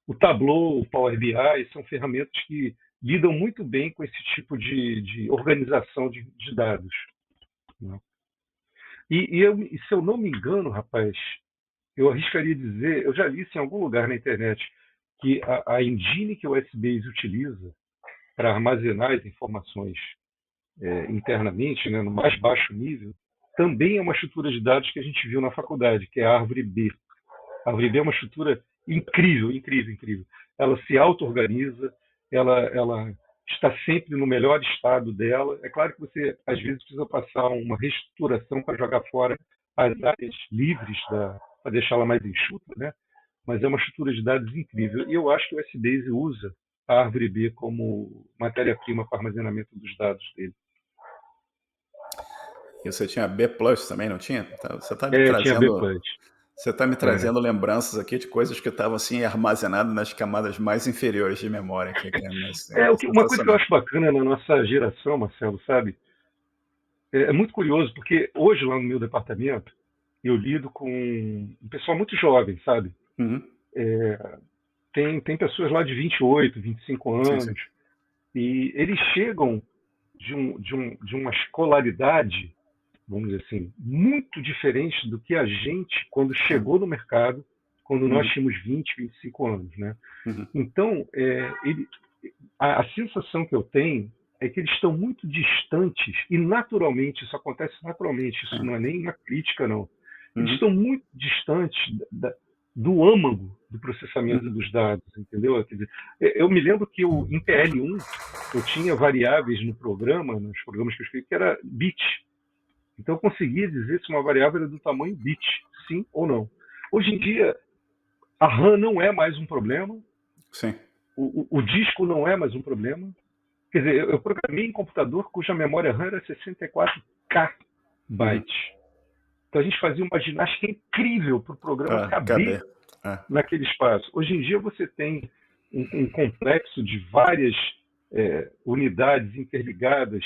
o Tableau, o Power BI são ferramentas que lidam muito bem com esse tipo de organização de dados, né? E se eu não me engano, rapaz, eu arriscaria dizer, eu já li isso em algum lugar na internet, que a engine que o SBase utiliza para armazenar as informações internamente, né, no mais baixo nível, também é uma estrutura de dados que a gente viu na faculdade, que é a árvore B. A árvore B é uma estrutura incrível, incrível, incrível. Ela se auto-organiza, ela está sempre no melhor estado dela. É claro que você, às vezes, precisa passar uma reestruturação para jogar fora as áreas livres para deixá-la mais enxuta, né? Mas é uma estrutura de dados incrível. E eu acho que o SBase usa a árvore B como matéria-prima para armazenamento dos dados dele. E você tinha B Plus também, não tinha? Você está me Tinha B+. trazendo. Você está me É. trazendo lembranças aqui de coisas que estavam assim armazenadas nas camadas mais inferiores de memória aqui, cara. Mas é Uma coisa que eu sensacional. acho bacana na nossa geração, Marcelo, sabe? É muito curioso, porque hoje lá no meu departamento, eu lido com um pessoal muito jovem, sabe? Uhum. Tem pessoas lá de 28, 25 Sim, sim. anos, e eles chegam de uma escolaridade, vamos dizer assim, muito diferente do que a gente, quando chegou no mercado, quando nós Uhum. tínhamos 20, 25 anos, né? Uhum. Então, a sensação que eu tenho é que eles estão muito distantes, e naturalmente, isso acontece naturalmente, isso Sim. não é nem uma crítica, não. Eles Uhum. estão muito distantes do âmago do processamento Uhum. dos dados, entendeu? Quer dizer, eu me lembro que em PL1 eu tinha variáveis no programa, nos programas que eu escrevi, que era bit. Então eu conseguia dizer se uma variável era do tamanho bit, sim ou não. Hoje em dia, a RAM não é mais um problema, Sim. o disco não é mais um problema. Quer dizer, eu programei em computador cuja memória RAM era 64K Uhum. bytes. Então a gente fazia uma ginástica incrível para o programa caber Cadê? É. naquele espaço. Hoje em dia você tem um complexo de várias unidades interligadas,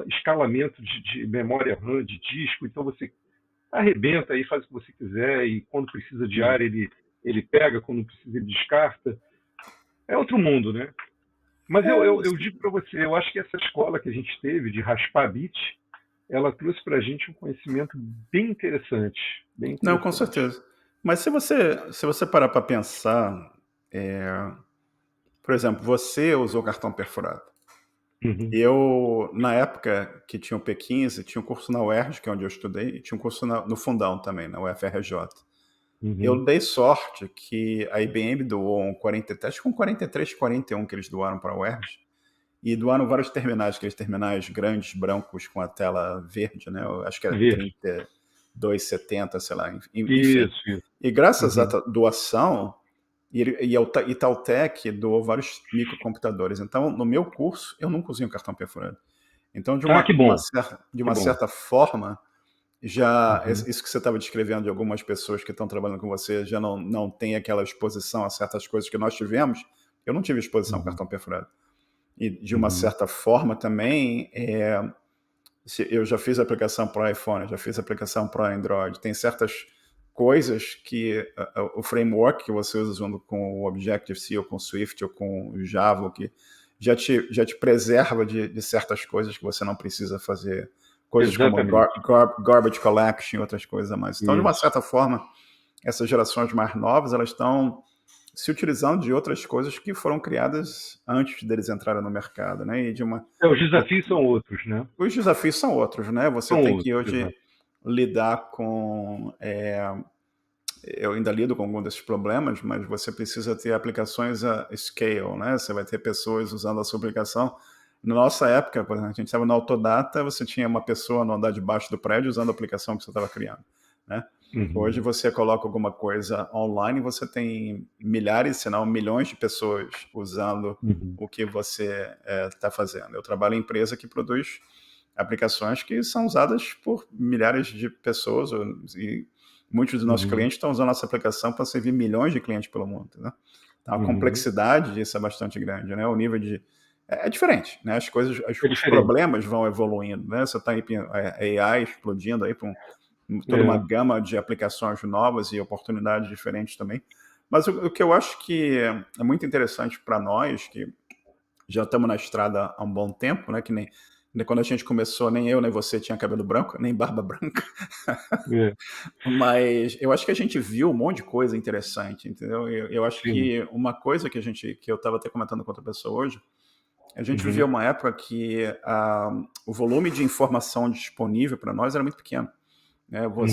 escalamento de memória RAM, de disco, então você arrebenta aí, faz o que você quiser, e quando precisa de Uhum. área ele pega, quando precisa ele descarta. É outro mundo, né? Mas eu digo para você, eu acho que essa escola que a gente teve de raspar bit, ela trouxe para a gente um conhecimento bem interessante, bem Não, com interessante. certeza. Mas se você parar para pensar, é, por exemplo, você usou cartão perfurado. Uhum, Eu, na época que tinha o P15, tinha um curso na UERJ, que é onde eu estudei, e tinha um curso no Fundão também, na UFRJ. Eu uhum. dei sorte que a IBM doou um 43, acho que um 4341 que eles doaram para a UERJ, e doaram vários terminais, aqueles terminais grandes, brancos, com a tela verde, né? Eu acho que era Verde. 3270, sei lá, enfim. Isso, isso. E graças à Uhum. doação, e a Itautec doou vários microcomputadores. Então, no meu curso, eu nunca usei um cartão perfurado. Então, de Ah, uma, que de uma bom, certa, de que uma bom. certa forma, já Uhum, isso que você estava descrevendo de algumas pessoas que estão trabalhando com você já não tem aquela exposição a certas coisas que nós tivemos. Eu não tive exposição ao uhum, cartão perfurado. E, de uma uhum, certa forma, também, eu já fiz aplicação para o iPhone, já fiz aplicação para o Android. Tem certas coisas que o framework que você usa usando com o Objective-C ou com o Swift ou com o Java, que já te preserva de certas coisas que você não precisa fazer, coisas como exatamente. garbage collection e outras coisas a mais. Então, de uma Isso. certa forma, essas gerações mais novas, elas estão se utilizando de outras coisas que foram criadas antes deles entrarem no mercado, né? E Os desafios são outros, né? os desafios são outros, né? Você São tem que outros, hoje exato. lidar com. Eu ainda lido com algum desses problemas, mas você precisa ter aplicações a scale, né? Você vai ter pessoas usando a sua aplicação. Na nossa época, por exemplo, a gente estava na Autodata, você tinha uma pessoa no andar de baixo do prédio usando a aplicação que você estava criando, né? Hoje Uhum, você coloca alguma coisa online e você tem milhares, se não milhões de pessoas usando uhum, o que você está fazendo. Eu trabalho em empresa que produz aplicações que são usadas por milhares de pessoas e muitos dos nossos uhum, clientes estão usando nossa aplicação para servir milhões de clientes pelo mundo, né? Então a uhum. complexidade disso é bastante grande, né? O nível de é diferente, né? As coisas, É os diferente. problemas vão evoluindo, né? Você está aí a AI explodindo aí para toda uma É. gama de aplicações novas e oportunidades diferentes também. Mas o que eu acho que é muito interessante para nós, que já estamos na estrada há um bom tempo, né? Que nem quando a gente começou, nem eu nem você tinha cabelo branco, nem barba branca. É. Mas eu acho que a gente viu um monte de coisa interessante, entendeu? Eu acho Sim. que uma coisa que eu estava até comentando com outra pessoa hoje, a gente viveu Uhum. uma época que o volume de informação disponível para nós era muito pequeno, né? Muito.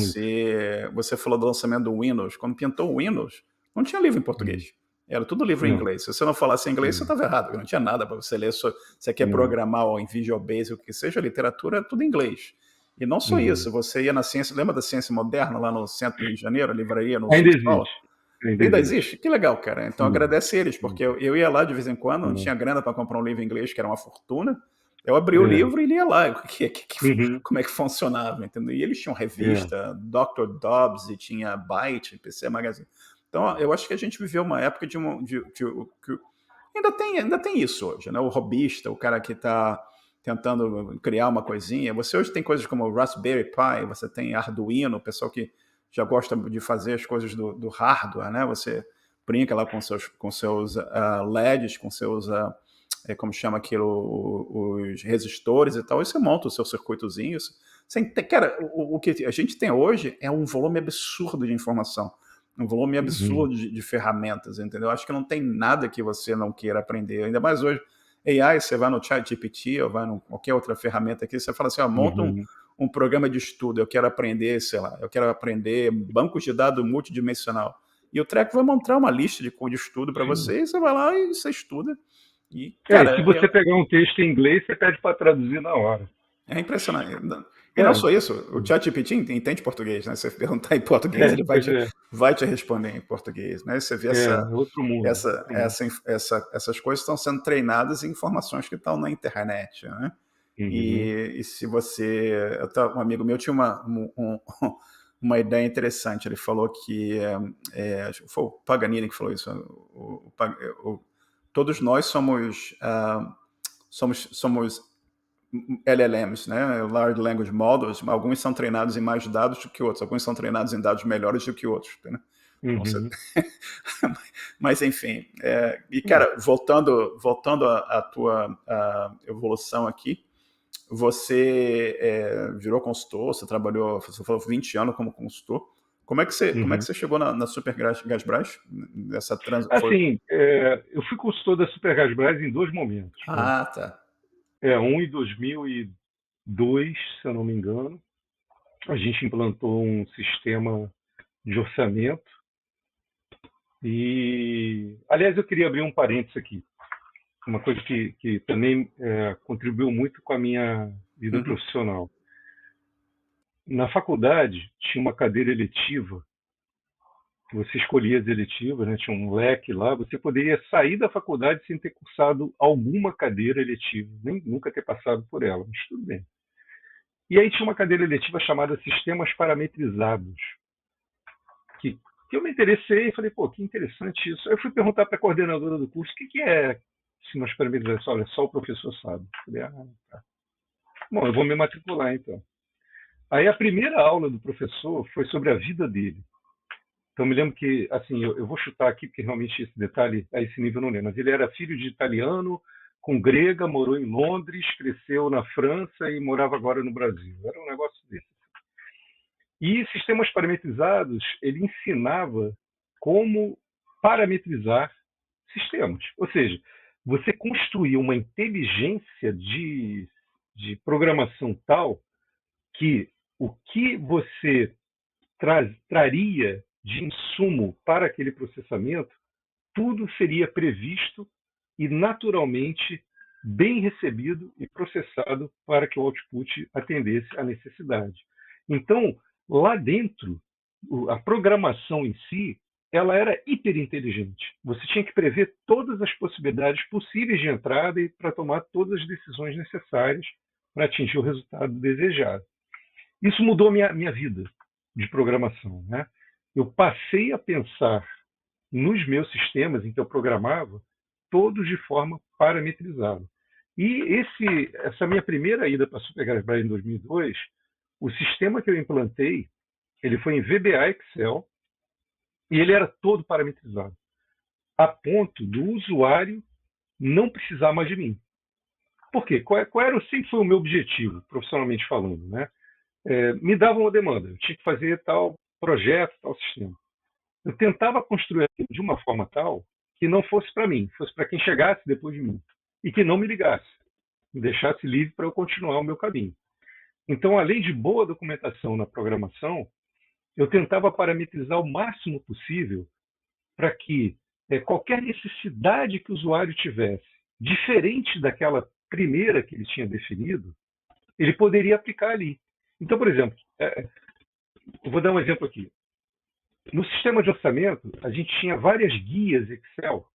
Você falou do lançamento do Windows. Quando pintou o Windows, não tinha livro em Uhum. português. Era tudo livro em Não. inglês. Se você não falasse inglês, você Não. estava errado. Não tinha nada para você ler. Você quer Não. programar ou em Visual Basic, o que seja, literatura, era tudo em inglês. E não só Uhum. isso, você ia na ciência, lembra da Ciência Moderna, lá no centro do Rio de Janeiro, a livraria no Ainda subsolo? existe. Ainda Ainda existe. existe? Que legal, cara. Então Ainda agradece existe. eles, porque eu ia lá de vez em quando, não Uhum. tinha grana para comprar um livro em inglês, que era uma fortuna. Eu abri o É. livro e lia lá Uhum. como é que funcionava, entendeu? E eles tinham É. revista, Dr. Dobbs, e tinha Byte, PC Magazine. Então eu acho que a gente viveu uma época que ainda tem isso hoje, né? O hobbyista, o cara que está tentando criar uma coisinha. Você hoje tem coisas como Raspberry Pi, você tem Arduino, o pessoal que já gosta de fazer as coisas do hardware, né? Você brinca lá com seus LEDs, com seus, como chama aquilo, os resistores e tal, e você monta o seu circuitozinho. Cara, o que a gente tem hoje é um volume absurdo de informação, um volume Uhum. absurdo de ferramentas, entendeu? Acho que não tem nada que você não queira aprender, ainda mais hoje. AI, você vai no ChatGPT ou vai em qualquer outra ferramenta aqui, você fala assim, monta Uhum. um programa de estudo, eu quero aprender, sei lá, eu quero aprender bancos de dados multidimensional. E o treco vai montar uma lista de estudo para Sim. você, e você vai lá e você estuda. E, E cara, se você pegar um texto em inglês, você pede para traduzir na hora. é impressionante. E não É. só isso, o ChatGPT entende português, né? Se você perguntar em português, É, ele pois é. vai te responder em português, né? Você vê É outro mundo. Outro mundo. essas coisas estão sendo treinadas em informações que estão na internet, né? Uhum. E se você... Um amigo meu tinha uma ideia interessante. Ele falou que... acho que foi o Paganini que falou isso. Todos nós somos LLMs, né? Large Language Models. Alguns são treinados em mais dados do que outros. Alguns são treinados em dados melhores do que outros, né? Então, Uhum. mas enfim, e É. cara, voltando à tua evolução aqui, você virou consultor, você trabalhou, você falou 20 anos como consultor. Como é que Uhum. você chegou na Supergasbras? Foi... Assim, eu fui consultor da Supergasbras em dois momentos, né? Ah, tá. Um em 2002, se eu não me engano, a gente implantou um sistema de orçamento e, aliás, eu queria abrir um parênteses aqui, uma coisa que também contribuiu muito com a minha vida Uhum, profissional. Na faculdade tinha uma cadeira eletiva, você escolhia as eletivas, né? Tinha um leque lá, você poderia sair da faculdade sem ter cursado alguma cadeira eletiva, nem nunca ter passado por ela, mas tudo bem. E aí tinha uma cadeira eletiva chamada Sistemas Parametrizados, que, que eu me interessei e falei, pô, que interessante isso. Aí eu fui perguntar para a coordenadora do curso, o que é sistemas parametrizados? Olha, só o professor sabe. Eu falei, tá. Bom, eu vou me matricular então. Aí a primeira aula do professor foi sobre a vida dele. Então, me lembro que, assim, eu vou chutar aqui, porque realmente esse detalhe, a esse nível eu não lembro, mas ele era filho de italiano, com grega, morou em Londres, cresceu na França e morava agora no Brasil. Era um negócio desse. E sistemas parametrizados, ele ensinava como parametrizar sistemas. Ou seja, você construía uma inteligência de programação tal que o que você traria de insumo para aquele processamento, tudo seria previsto e naturalmente bem recebido e processado para que o output atendesse à necessidade. Então, lá dentro, a programação em si, ela era hiperinteligente. Você tinha que prever todas as possibilidades possíveis de entrada e para tomar todas as decisões necessárias para atingir o resultado desejado. Isso mudou minha vida de programação, né? Eu passei a pensar nos meus sistemas em que eu programava, todos de forma parametrizada. E essa minha primeira ida para a Supergasbras em 2002, o sistema que eu implantei ele foi em VBA Excel e ele era todo parametrizado, a ponto do usuário não precisar mais de mim. Por quê? Sempre foi o meu objetivo, profissionalmente falando, né? Me dava uma demanda, eu tinha que fazer tal projeto, tal sistema. Eu tentava construir aquilo de uma forma tal que não fosse para mim, fosse para quem chegasse depois de mim e que não me ligasse, me deixasse livre para eu continuar o meu caminho. Então, além de boa documentação na programação, eu tentava parametrizar o máximo possível para que qualquer necessidade que o usuário tivesse, diferente daquela primeira que ele tinha definido, ele poderia aplicar ali. Então, por exemplo, eu vou dar um exemplo aqui. No sistema de orçamento, a gente tinha várias guias Excel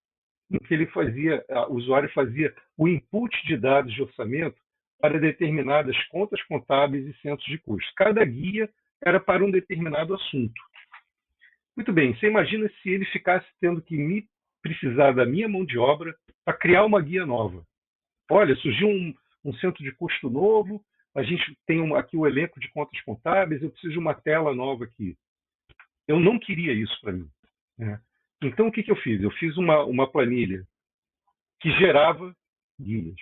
em que o usuário fazia o input de dados de orçamento para determinadas contas contábeis e centros de custos. Cada guia era para um determinado assunto. Muito bem, você imagina se ele ficasse tendo que precisar da minha mão de obra para criar uma guia nova. Olha, surgiu um centro de custo novo, a gente tem aqui o elenco de contas contábeis, eu preciso de uma tela nova aqui. Eu não queria isso para mim, né? Então, o que eu fiz? Eu fiz uma planilha que gerava guias.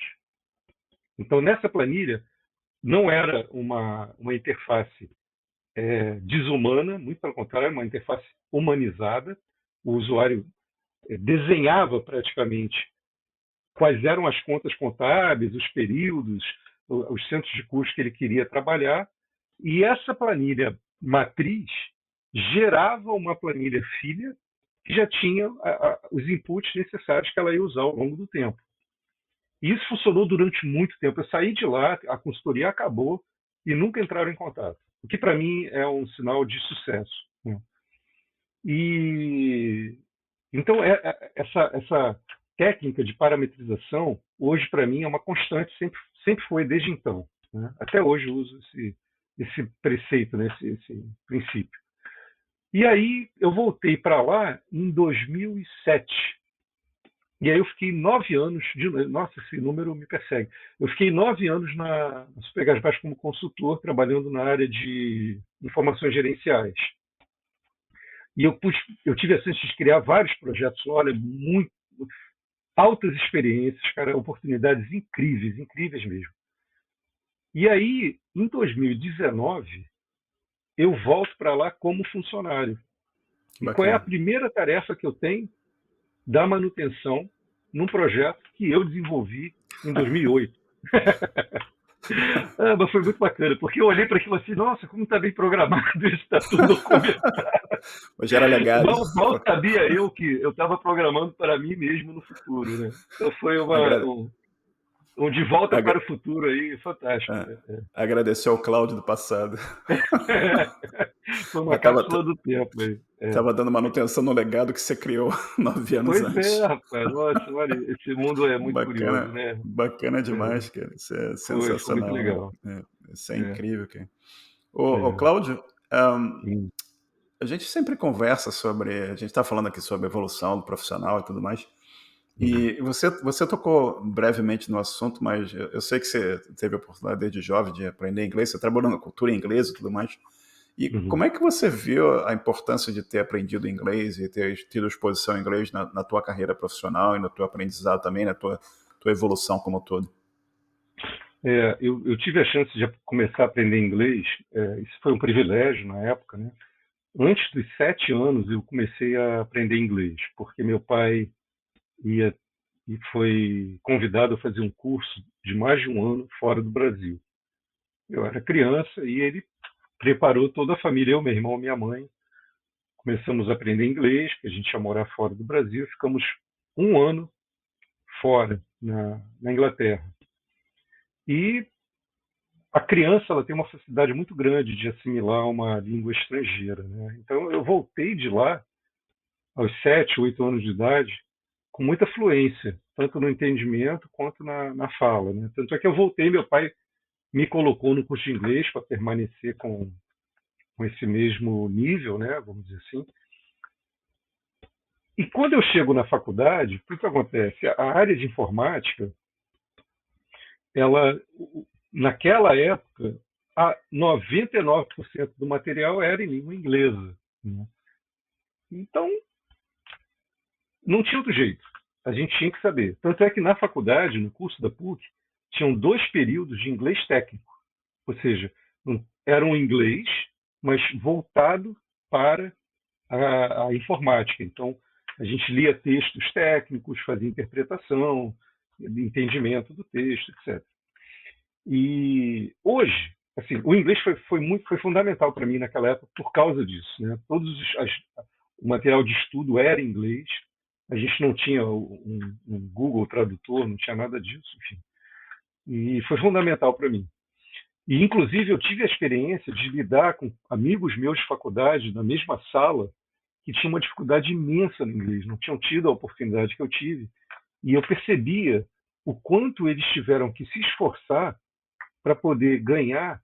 Então, nessa planilha, não era uma interface desumana, muito pelo contrário, era uma interface humanizada. O usuário desenhava praticamente quais eram as contas contábeis, os períodos, os centros de custo que ele queria trabalhar, e essa planilha matriz gerava uma planilha filha que já tinha os inputs necessários que ela ia usar ao longo do tempo. E isso funcionou durante muito tempo. Eu saí de lá, a consultoria acabou e nunca entraram em contato, o que para mim é um sinal de sucesso, né? E então essa técnica de parametrização hoje para mim é uma constante, sempre foi desde então, né? Até hoje eu uso esse preceito, né? esse princípio. E aí eu voltei para lá em 2007. E aí eu fiquei 9 anos, nossa, esse número me persegue. Eu fiquei 9 anos na Super Gás como consultor, trabalhando na área de informações gerenciais. E eu tive a chance de criar vários projetos, olha, muito altas experiências, cara, oportunidades incríveis, incríveis mesmo. E aí, em 2019, eu volto para lá como funcionário. E qual é a primeira tarefa que eu tenho? Da manutenção num projeto que eu desenvolvi em 2008. Mas foi muito bacana, porque eu olhei para aquilo assim, nossa, como está bem programado, isso está tudo documentado. Hoje era legado. Mal sabia eu que eu estava programando para mim mesmo no futuro, né? Então foi um de volta para o futuro aí, fantástico. Agradecer ao Cláudio do passado. Foi uma cápsula do tempo aí. Estava dando manutenção no legado que você criou 9 anos antes. Pois rapaz. Nossa, olha, esse mundo é muito curioso, né? Bacana demais, cara. Isso é sensacional. Foi muito legal. Isso é incrível, cara. Ô, Cláudio, a gente sempre conversa sobre... A gente está falando aqui sobre a evolução do profissional e tudo mais. E você tocou brevemente no assunto, mas eu sei que você teve a oportunidade desde jovem de aprender inglês, você trabalhou na cultura inglesa e tudo mais. E como é que você viu a importância de ter aprendido inglês e ter tido exposição em inglês na tua carreira profissional e no teu aprendizado também, na tua evolução como um todo? Eu tive a chance de começar a aprender inglês, isso foi um privilégio na época, né? Antes dos 7 anos eu comecei a aprender inglês, porque meu pai ia e foi convidado a fazer um curso de mais de um ano fora do Brasil. Eu era criança e ele preparou toda a família, eu, meu irmão, minha mãe. Começamos a aprender inglês, porque a gente ia morar fora do Brasil. Ficamos 1 ano fora, na Inglaterra. E a criança ela tem uma facilidade muito grande de assimilar uma língua estrangeira, né? Então eu voltei de lá aos 7, 8 anos de idade com muita fluência, tanto no entendimento quanto na fala, né? Tanto é que eu voltei, meu pai me colocou no curso de inglês para permanecer com esse mesmo nível, né? Vamos dizer assim. E quando eu chego na faculdade, o que acontece? A área de informática, ela, naquela época, a 99% do material era em língua inglesa, né? Então, não tinha outro jeito. A gente tinha que saber. Tanto é que na faculdade, no curso da PUC, tinham 2 períodos de inglês técnico. Ou seja, era um inglês, mas voltado para a informática. Então, a gente lia textos técnicos, fazia interpretação, entendimento do texto, etc. E hoje, assim, o inglês foi fundamental para mim naquela época por causa disso, né? O material de estudo era em inglês, a gente não tinha um Google Tradutor, não tinha nada disso, enfim. E foi fundamental para mim. E, inclusive, eu tive a experiência de lidar com amigos meus de faculdade, na mesma sala, que tinham uma dificuldade imensa no inglês, não tinham tido a oportunidade que eu tive. E eu percebia o quanto eles tiveram que se esforçar para poder ganhar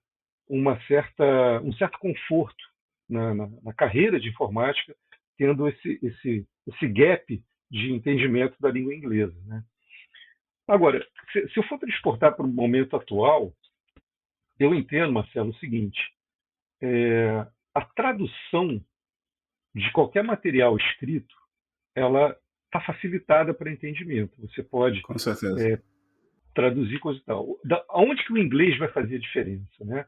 um certo conforto na carreira de informática, tendo esse gap de entendimento da língua inglesa, né? Agora, se eu for transportar para o momento atual, eu entendo, Marcelo, o seguinte: a tradução de qualquer material escrito, ela está facilitada para entendimento. Você pode Com certeza. traduzir coisa e tal. Aonde que o inglês vai fazer a diferença, né?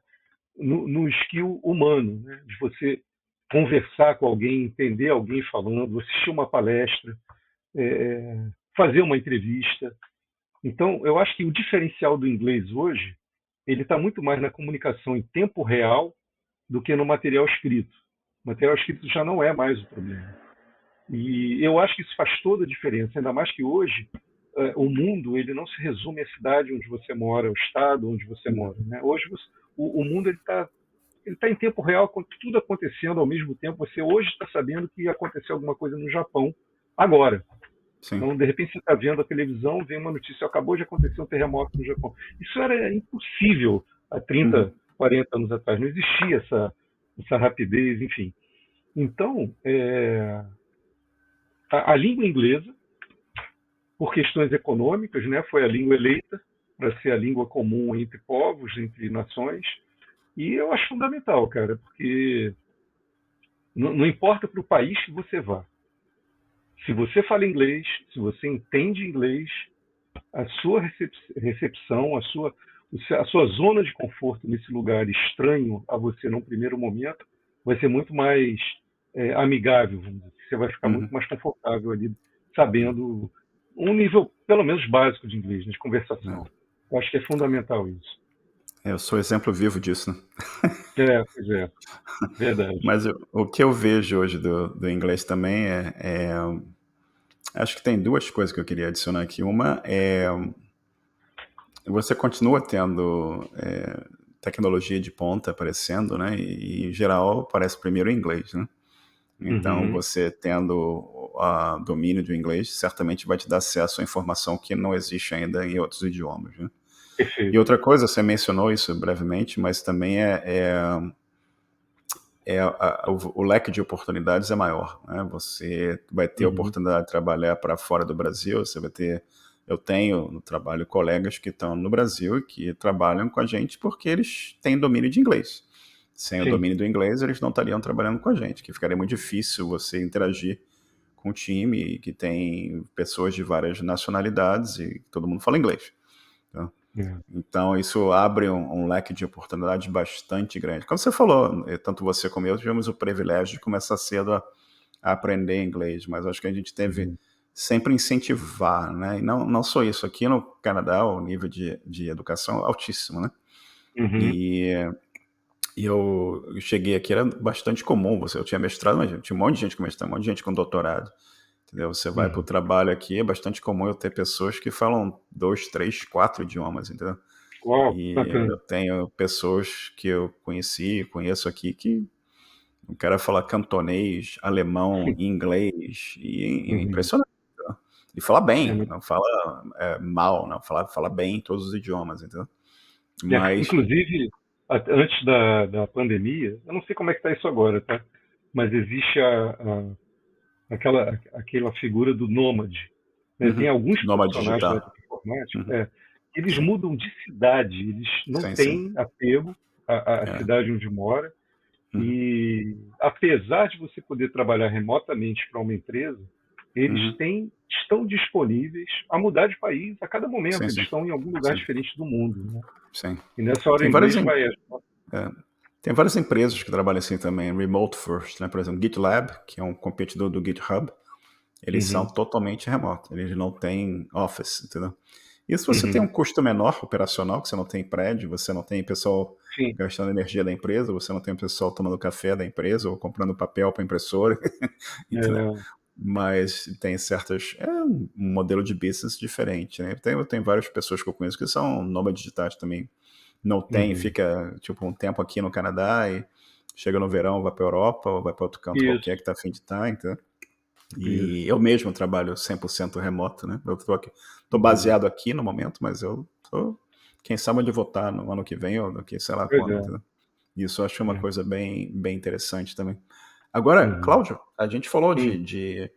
No skill humano, né? De você conversar com alguém, entender alguém falando, assistir uma palestra, fazer uma entrevista. Então, eu acho que o diferencial do inglês hoje, ele está muito mais na comunicação em tempo real do que no material escrito. O material escrito já não é mais o problema. E eu acho que isso faz toda a diferença, ainda mais que hoje o mundo ele não se resume à cidade onde você mora, ao estado onde você mora, né? Hoje o mundo ele tá em tempo real, com tudo acontecendo ao mesmo tempo. Você hoje está sabendo que aconteceu alguma coisa no Japão agora. Sim. Então, de repente, você está vendo a televisão, vem uma notícia: acabou de acontecer um terremoto no Japão. Isso era impossível há 30, 40 anos atrás. Não existia essa rapidez, enfim. Então, a língua inglesa, por questões econômicas, né, foi a língua eleita para ser a língua comum entre povos, entre nações. E eu acho fundamental, cara, porque não importa para o país que você vá. Se você fala inglês, se você entende inglês, a sua recepção, a sua zona de conforto nesse lugar estranho a você num primeiro momento vai ser muito mais amigável, vamos dizer. Você vai ficar muito mais confortável ali, sabendo um nível, pelo menos, básico de inglês, né, de conversação. Eu acho que é fundamental isso. Eu sou exemplo vivo disso, né? Pois é. Verdade. Mas o que eu vejo hoje do inglês também acho que tem duas coisas que eu queria adicionar aqui. Uma é você continua tendo tecnologia de ponta aparecendo, né? E em geral aparece primeiro em inglês, né? Então você tendo domínio do inglês certamente vai te dar acesso a informação que não existe ainda em outros idiomas, né? Perfeito. E outra coisa, você mencionou isso brevemente, mas também o leque de oportunidades é maior, né? Você vai ter a oportunidade de trabalhar para fora do Brasil, eu tenho no trabalho colegas que estão no Brasil e que trabalham com a gente porque eles têm domínio de inglês. Sem o domínio do inglês, eles não estariam trabalhando com a gente, que ficaria muito difícil você interagir com um time que tem pessoas de várias nacionalidades e todo mundo fala inglês. Tá? Então, isso abre um leque de oportunidades bastante grande. Como você falou, tanto você como eu tivemos o privilégio de começar cedo a aprender inglês, mas acho que a gente deve sempre incentivar, né? E não só isso. Aqui no Canadá, o nível de educação é altíssimo, né? E eu cheguei aqui, era bastante comum. Eu tinha mestrado, mas tinha um monte de gente com mestrado, um monte de gente com doutorado. Entendeu? Você vai para o trabalho aqui, é bastante comum eu ter pessoas que falam 2, 3, 4 idiomas, entendeu? Uau, E bacana. eu tenho pessoas que eu conheço aqui que o cara fala cantonês, alemão, inglês, e impressionante. Entendeu? E fala bem, não fala mal, não fala bem em todos os idiomas, entendeu? Mas Inclusive, antes da pandemia, eu não sei como é que está isso agora, tá? Mas existe aquela figura do nômade, né? Tem alguns nômade profissionais da digital. área de informática, eles mudam de cidade, eles não Sim, sim. têm apego, a É. cidade onde mora. Uhum. E apesar de você poder trabalhar remotamente para uma empresa, eles Uhum. estão disponíveis a mudar de país a cada momento. Sim, Eles sim, estão em algum lugar sim, diferente do mundo, né? sim. E nessa hora o Tem várias, inglês vai. é, tem várias empresas que trabalham assim também, remote first, né? Por exemplo, GitLab, que é um competidor do GitHub, eles são Uhum, totalmente remotos, eles não têm office, entendeu? Isso você tem um uhum, custo menor operacional, que você não tem prédio, você não tem pessoal sim, gastando energia da empresa, você não tem pessoal tomando café da empresa ou comprando papel para impressora, entendeu? é, Mas tem certas. É um modelo de business diferente, né? Tem várias pessoas que eu conheço que são nômades digitais também. Não tem, uhum. fica tipo um tempo aqui no Canadá e chega no verão, vai para Europa ou vai para outro canto Isso, qualquer que está afim de estar, entendeu? isso. E eu mesmo trabalho 100% remoto, né? Eu tô Uhum. baseado aqui no momento, mas eu tô, quem sabe onde eu vou estar no ano que vem ou daqui sei lá Pois quando, é. entendeu? Isso eu acho uma É. coisa bem interessante também. Agora, Uhum. Cláudio, a gente falou Sim, de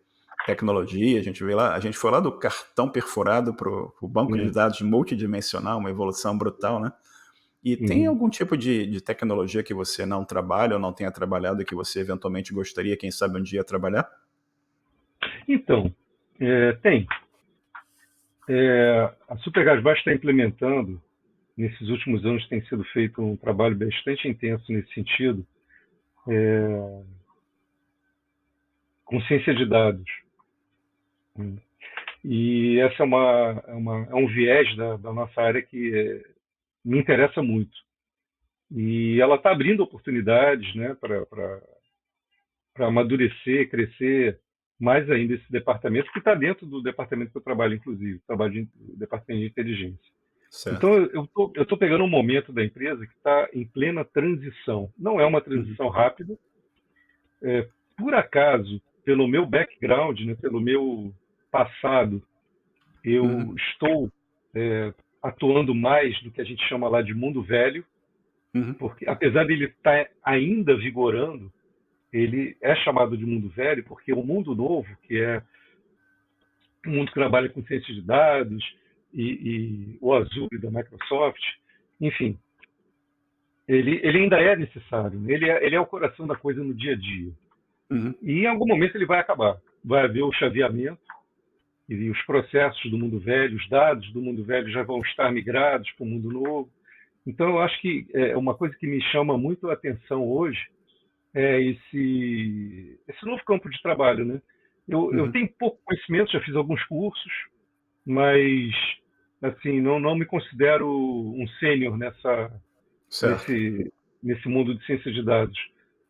tecnologia, a gente foi lá do cartão perfurado para o banco de sim. dados multidimensional, uma evolução brutal, né? E tem Uhum. algum tipo de tecnologia que você não trabalha ou não tenha trabalhado e que você eventualmente gostaria, quem sabe, um dia trabalhar? Então, tem. A Supergás Baixo está implementando, nesses últimos anos tem sido feito um trabalho bastante intenso nesse sentido, com ciência de dados. E essa é um viés da nossa área que me interessa muito. E ela está abrindo oportunidades, né, para amadurecer, crescer mais ainda esse departamento, que está dentro do departamento que eu trabalho, inclusive, trabalho no departamento de inteligência. Então, Certo. eu tô pegando um momento da empresa que está em plena transição. Não é uma Uhum. transição rápida. É, por acaso, pelo meu background, né, pelo meu passado, eu Uhum. estou atuando mais do que a gente chama lá de mundo velho, Uhum. porque apesar dele estar ainda vigorando, ele é chamado de mundo velho porque o mundo novo, que é um mundo que trabalha com ciência de dados e o Azure da Microsoft, enfim, ele ainda é necessário, né? Ele é o coração da coisa no dia a dia. Uhum. E em algum momento ele vai acabar. Vai haver o chaveamento e os processos do mundo velho, os dados do mundo velho já vão estar migrados para o mundo novo. Então, eu acho que uma coisa que me chama muito a atenção hoje é esse novo campo de trabalho, né? Eu Uhum. tenho pouco conhecimento, já fiz alguns cursos, mas assim não me considero um sênior Certo. nesse nesse mundo de ciência de dados.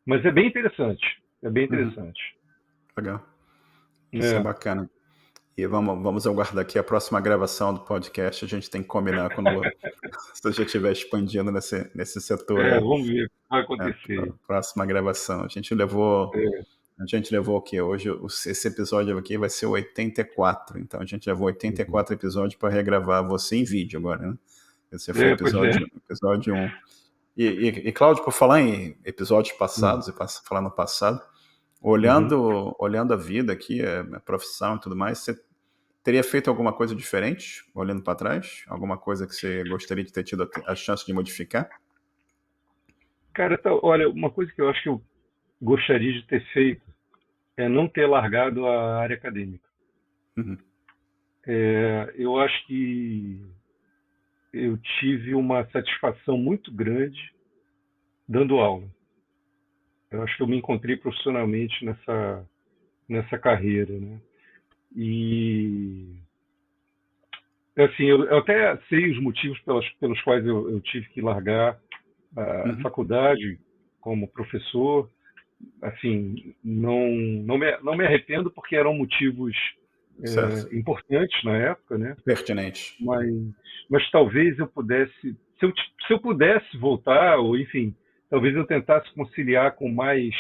Mas é bem interessante, é bem Uhum. interessante. Legal. Isso é É, bacana. E vamos aguardar aqui a próxima gravação do podcast. A gente tem que combinar quando você já estiver expandindo nesse setor aí. vamos ver o que vai É, acontecer. próxima gravação. A gente levou o quê? Hoje, esse episódio aqui vai ser o 84. Então, a gente levou 84 episódios para regravar você em vídeo agora, né? Esse foi o Pois é. episódio 1. E Cláudio, por falar em episódios Hum, passados, e falar no passado, uhum. olhando a vida aqui, a profissão e tudo mais, você teria feito alguma coisa diferente, olhando para trás? Alguma coisa que você gostaria de ter tido a chance de modificar? Cara, olha, uma coisa que eu acho que eu gostaria de ter feito é não ter largado a área acadêmica. Uhum. Eu acho que eu tive uma satisfação muito grande dando aula. Eu acho que eu me encontrei profissionalmente nessa carreira, né? E assim, eu até sei os motivos pelos quais eu tive que largar a Uhum. faculdade como professor. Assim, não me arrependo porque eram motivos Certo. importantes na época, né? Pertinente. Mas, mas talvez eu pudesse, se eu pudesse voltar, ou enfim, talvez eu tentasse conciliar com mais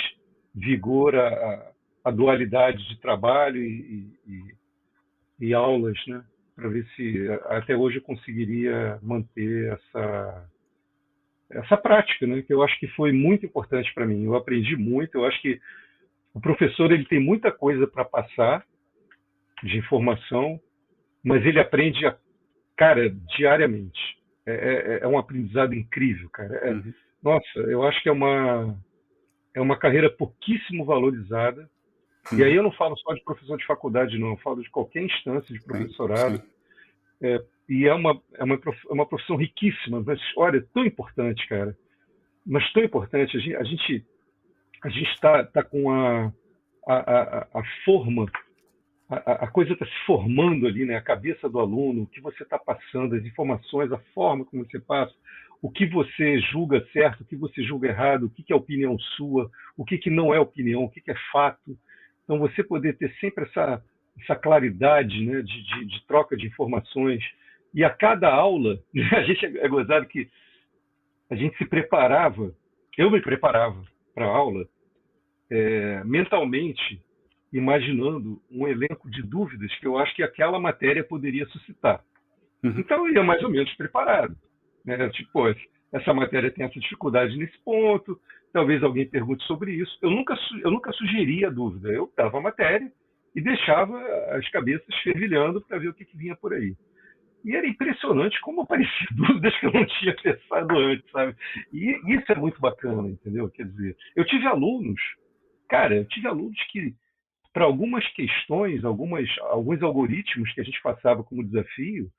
vigor a dualidade de trabalho e aulas, né? Para ver se até hoje eu conseguiria manter essa prática, né? Que eu acho que foi muito importante para mim. Eu aprendi muito. Eu acho que o professor ele tem muita coisa para passar de informação, mas ele aprende, cara, diariamente. É um aprendizado incrível, cara. Uhum. Nossa, eu acho que é uma carreira pouquíssimo valorizada. E aí Uhum. eu não falo só de professor de faculdade, não. Eu falo de qualquer instância de Sim, professorado. sim. E é uma profissão riquíssima. Mas, olha, tão importante, cara. Mas tão importante. A gente tá com a forma, a coisa está se formando ali, né? A cabeça do aluno, o que você está passando, as informações, a forma como você passa, o que você julga certo, o que você julga errado, o que, que é opinião sua, o que, que não é opinião, o que, que é fato. Então, você poder ter sempre essa claridade, né, de troca de informações. E a cada aula, a gente é gozado que a gente se preparava, eu me preparava para a aula mentalmente, imaginando um elenco de dúvidas que eu acho que aquela matéria poderia suscitar. Uhum. Então eu ia mais ou menos preparado. Né? Tipo, pô, essa matéria tem essa dificuldade nesse ponto, talvez alguém pergunte sobre isso. Eu nunca sugeria a dúvida, eu dava a matéria e deixava as cabeças fervilhando para ver o que, que vinha por aí. E era impressionante como apareciam dúvidas que eu não tinha pensado antes, sabe? E isso é muito bacana, entendeu? Quer dizer, eu tive alunos que, para algumas questões, alguns algoritmos que a gente passava como desafio,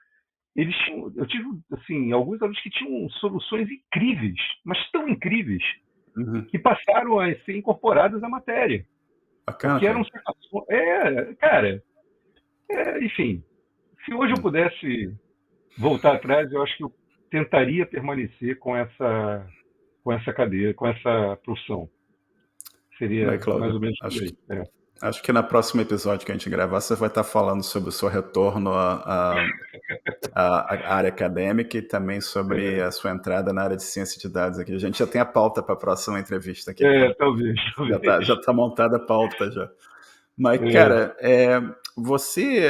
eu tive assim, alguns alunos que tinham soluções incríveis, mas tão incríveis, Uhum. que passaram a ser incorporadas à matéria, Bacana, porque eram cara. situações. Cara, enfim, se hoje eu pudesse voltar atrás, eu acho que eu tentaria permanecer com essa cadeira, com essa profissão. Bem, Seria mais Cláudio, ou menos por acho que aí. É. acho que no próximo episódio que a gente gravar, você vai estar falando sobre o seu retorno à área acadêmica e também sobre a sua entrada na área de ciência de dados aqui. A gente já tem a pauta para a próxima entrevista aqui, cara. Talvez, talvez. Já tá montada a pauta já. Mas, É, cara, você.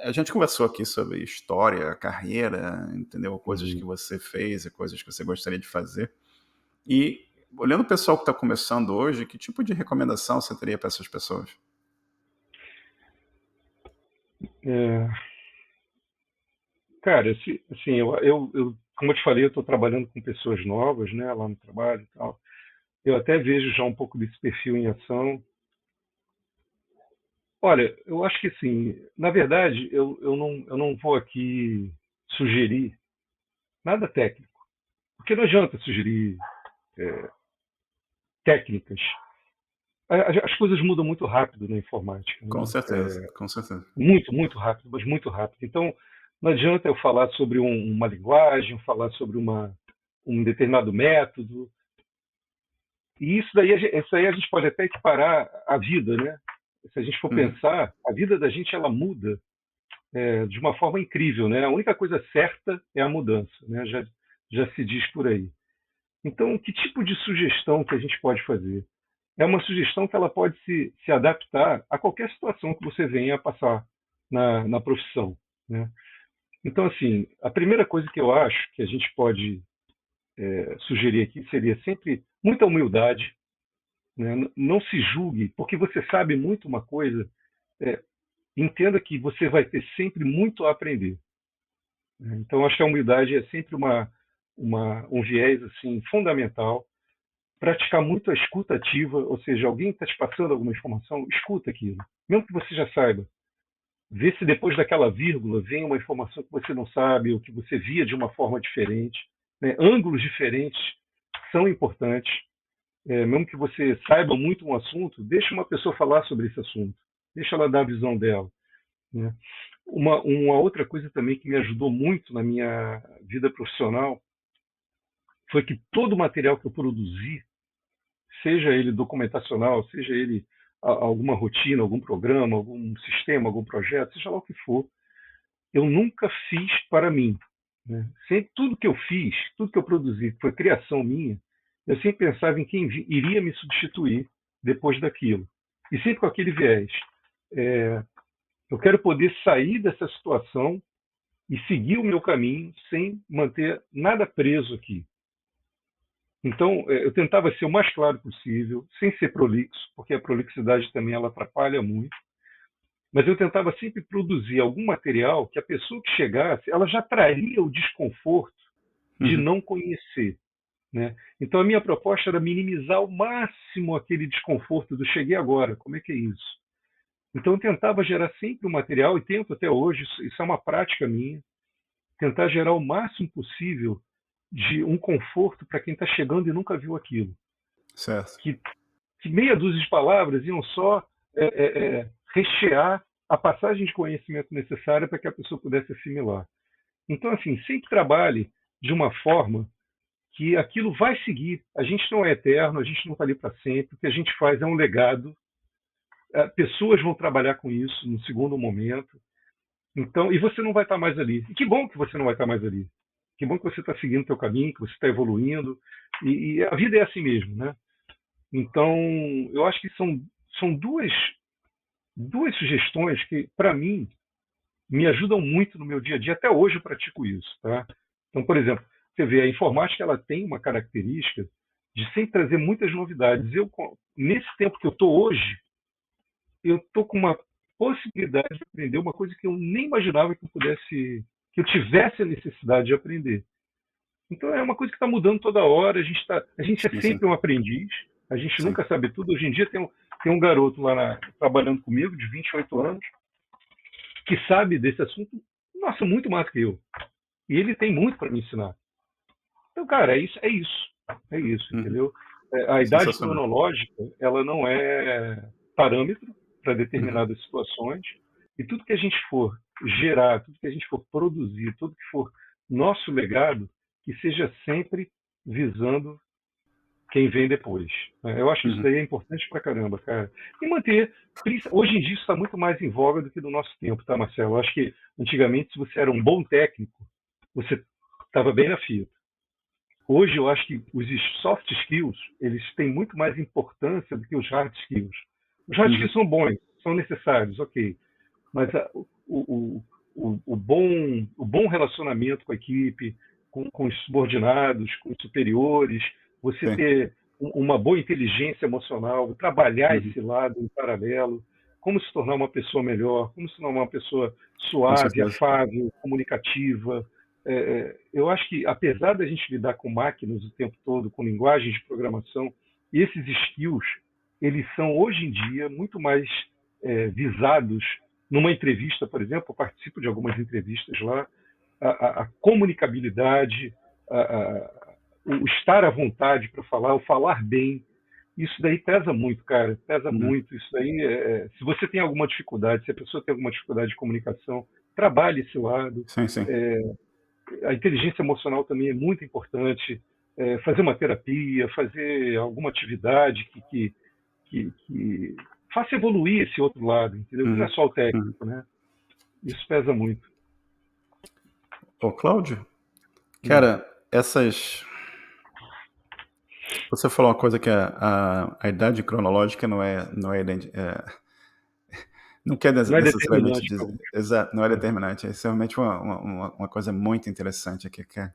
A gente conversou aqui sobre história, carreira, entendeu? Coisas que uhum. você fez e coisas que você gostaria de fazer. E, olhando o pessoal que está começando hoje, que tipo de recomendação você teria para essas pessoas? É, cara, assim, como eu te falei, eu estou trabalhando com pessoas novas, né, lá no trabalho e tal. Eu até vejo já um pouco desse perfil em ação. Olha, eu acho que assim, na verdade, eu não vou aqui sugerir nada técnico, porque não adianta sugerir técnicas. As coisas mudam muito rápido na informática, Com né? certeza, com certeza. Muito, muito rápido, mas muito rápido. Então, não adianta eu falar sobre uma linguagem, falar sobre um determinado método. E isso aí a gente pode até equiparar à vida, né? Se a gente for Uhum, pensar, a vida da gente ela muda de uma forma incrível, né? A única coisa certa é a mudança, né? Já se diz por aí. Então, que tipo de sugestão que a gente pode fazer? É uma sugestão que ela pode se adaptar a qualquer situação que você venha a passar na profissão, né? Então, assim, a primeira coisa que eu acho que a gente pode sugerir aqui seria sempre muita humildade, né? Não se julgue, porque você sabe muito uma coisa, é, entenda que você vai ter sempre muito a aprender, né? Então, acho que a humildade é sempre um viés assim fundamental. Praticar muito a escuta ativa, ou seja, alguém está te passando alguma informação, escuta aquilo, mesmo que você já saiba. Vê se depois daquela vírgula vem uma informação que você não sabe ou que você via de uma forma diferente, né? Ângulos diferentes são importantes. Mesmo que você saiba muito um assunto, deixa uma pessoa falar sobre esse assunto. Deixa ela dar a visão dela, né? Uma outra coisa também que me ajudou muito na minha vida profissional foi que todo o material que eu produzi, seja ele documentacional, seja ele alguma rotina, algum programa, algum sistema, algum projeto, seja lá o que for, eu nunca fiz para mim, né? Sempre, tudo que eu fiz, tudo que eu produzi, que foi criação minha, eu sempre pensava em quem iria me substituir depois daquilo. E sempre com aquele viés. É, eu quero poder sair dessa situação e seguir o meu caminho sem manter nada preso aqui. Então, eu tentava ser o mais claro possível, sem ser prolixo, porque a prolixidade também ela atrapalha muito. Mas eu tentava sempre produzir algum material que a pessoa que chegasse, ela já traria o desconforto de uhum. não conhecer, né? Então a minha proposta era minimizar ao máximo aquele desconforto do cheguei agora, como é que é isso? Então eu tentava gerar sempre um material, e tento até hoje, isso é uma prática minha, tentar gerar o máximo possível de um conforto para quem está chegando e nunca viu aquilo. Certo. Que, que meia dúzia de palavras iam só rechear a passagem de conhecimento necessária para que a pessoa pudesse assimilar. Então, assim, sempre trabalhe de uma forma que aquilo vai seguir. A gente não é eterno, a gente não está ali para sempre. O que a gente faz é um legado. Pessoas vão trabalhar com isso no segundo momento. Então, e você não vai estar mais ali. E que bom que você não vai estar mais ali. Que bom que você está seguindo o seu caminho, que você está evoluindo. E a vida é assim mesmo, né? Então, eu acho que são duas sugestões que, para mim, me ajudam muito no meu dia a dia. Até hoje eu pratico isso, tá? Então, por exemplo, você vê, a informática ela tem uma característica de sempre trazer muitas novidades. Nesse tempo que eu estou hoje, eu estou com uma possibilidade de aprender uma coisa que eu nem imaginava que eu tivesse a necessidade de aprender. Então é uma coisa que está mudando toda hora. A gente é Sim, sim. sempre um aprendiz. A gente Sim. nunca sabe tudo. Hoje em dia tem um garoto lá trabalhando comigo de 28 anos que sabe desse assunto, nossa, muito mais que eu. E ele tem muito para me ensinar. Então, cara, é isso, Uhum. entendeu? A idade Sensacional. cronológica, ela não é parâmetro para Uhum. determinadas situações, e tudo que a gente for gerar, tudo que a gente for produzir, tudo que for nosso legado, que seja sempre visando quem vem depois. Eu acho que isso Uhum. daí é importante pra caramba, cara. E manter. Hoje em dia isso está muito mais em voga do que no nosso tempo, tá, Marcelo? Eu acho que antigamente, se você era um bom técnico, você estava bem na fita. Hoje eu acho que os soft skills eles têm muito mais importância do que os hard skills. Os hard Uhum. skills são bons, são necessários, ok. Mas o bom relacionamento com a equipe, com os subordinados, com os superiores, você Sim. ter uma boa inteligência emocional, trabalhar Uhum. esse lado em paralelo, como se tornar uma pessoa melhor, como se tornar uma pessoa Com suave, certeza. afável, comunicativa. Eu acho que, apesar da gente lidar com máquinas o tempo todo, com linguagens de programação, esses skills, eles são, hoje em dia, muito mais visados numa entrevista, por exemplo. Eu participo de algumas entrevistas lá. A comunicabilidade, o estar à vontade para falar, o falar bem, isso daí pesa muito, cara, pesa Uhum. muito. Isso daí, se você tem alguma dificuldade, se a pessoa tem alguma dificuldade de comunicação, trabalhe esse lado. Sim, sim. A inteligência emocional também é muito importante. Fazer uma terapia, fazer alguma atividade que faça evoluir esse outro lado, entendeu? Que não é Uhum. só o Uhum. técnico, né? Isso pesa muito. Ô, Cláudio, Hum. cara, essas. Você falou uma coisa que a idade cronológica não quer Não é necessariamente determinante para dizer. algumas Exato, não é coisas. determinante. Isso é realmente uma coisa muito interessante aqui, cara.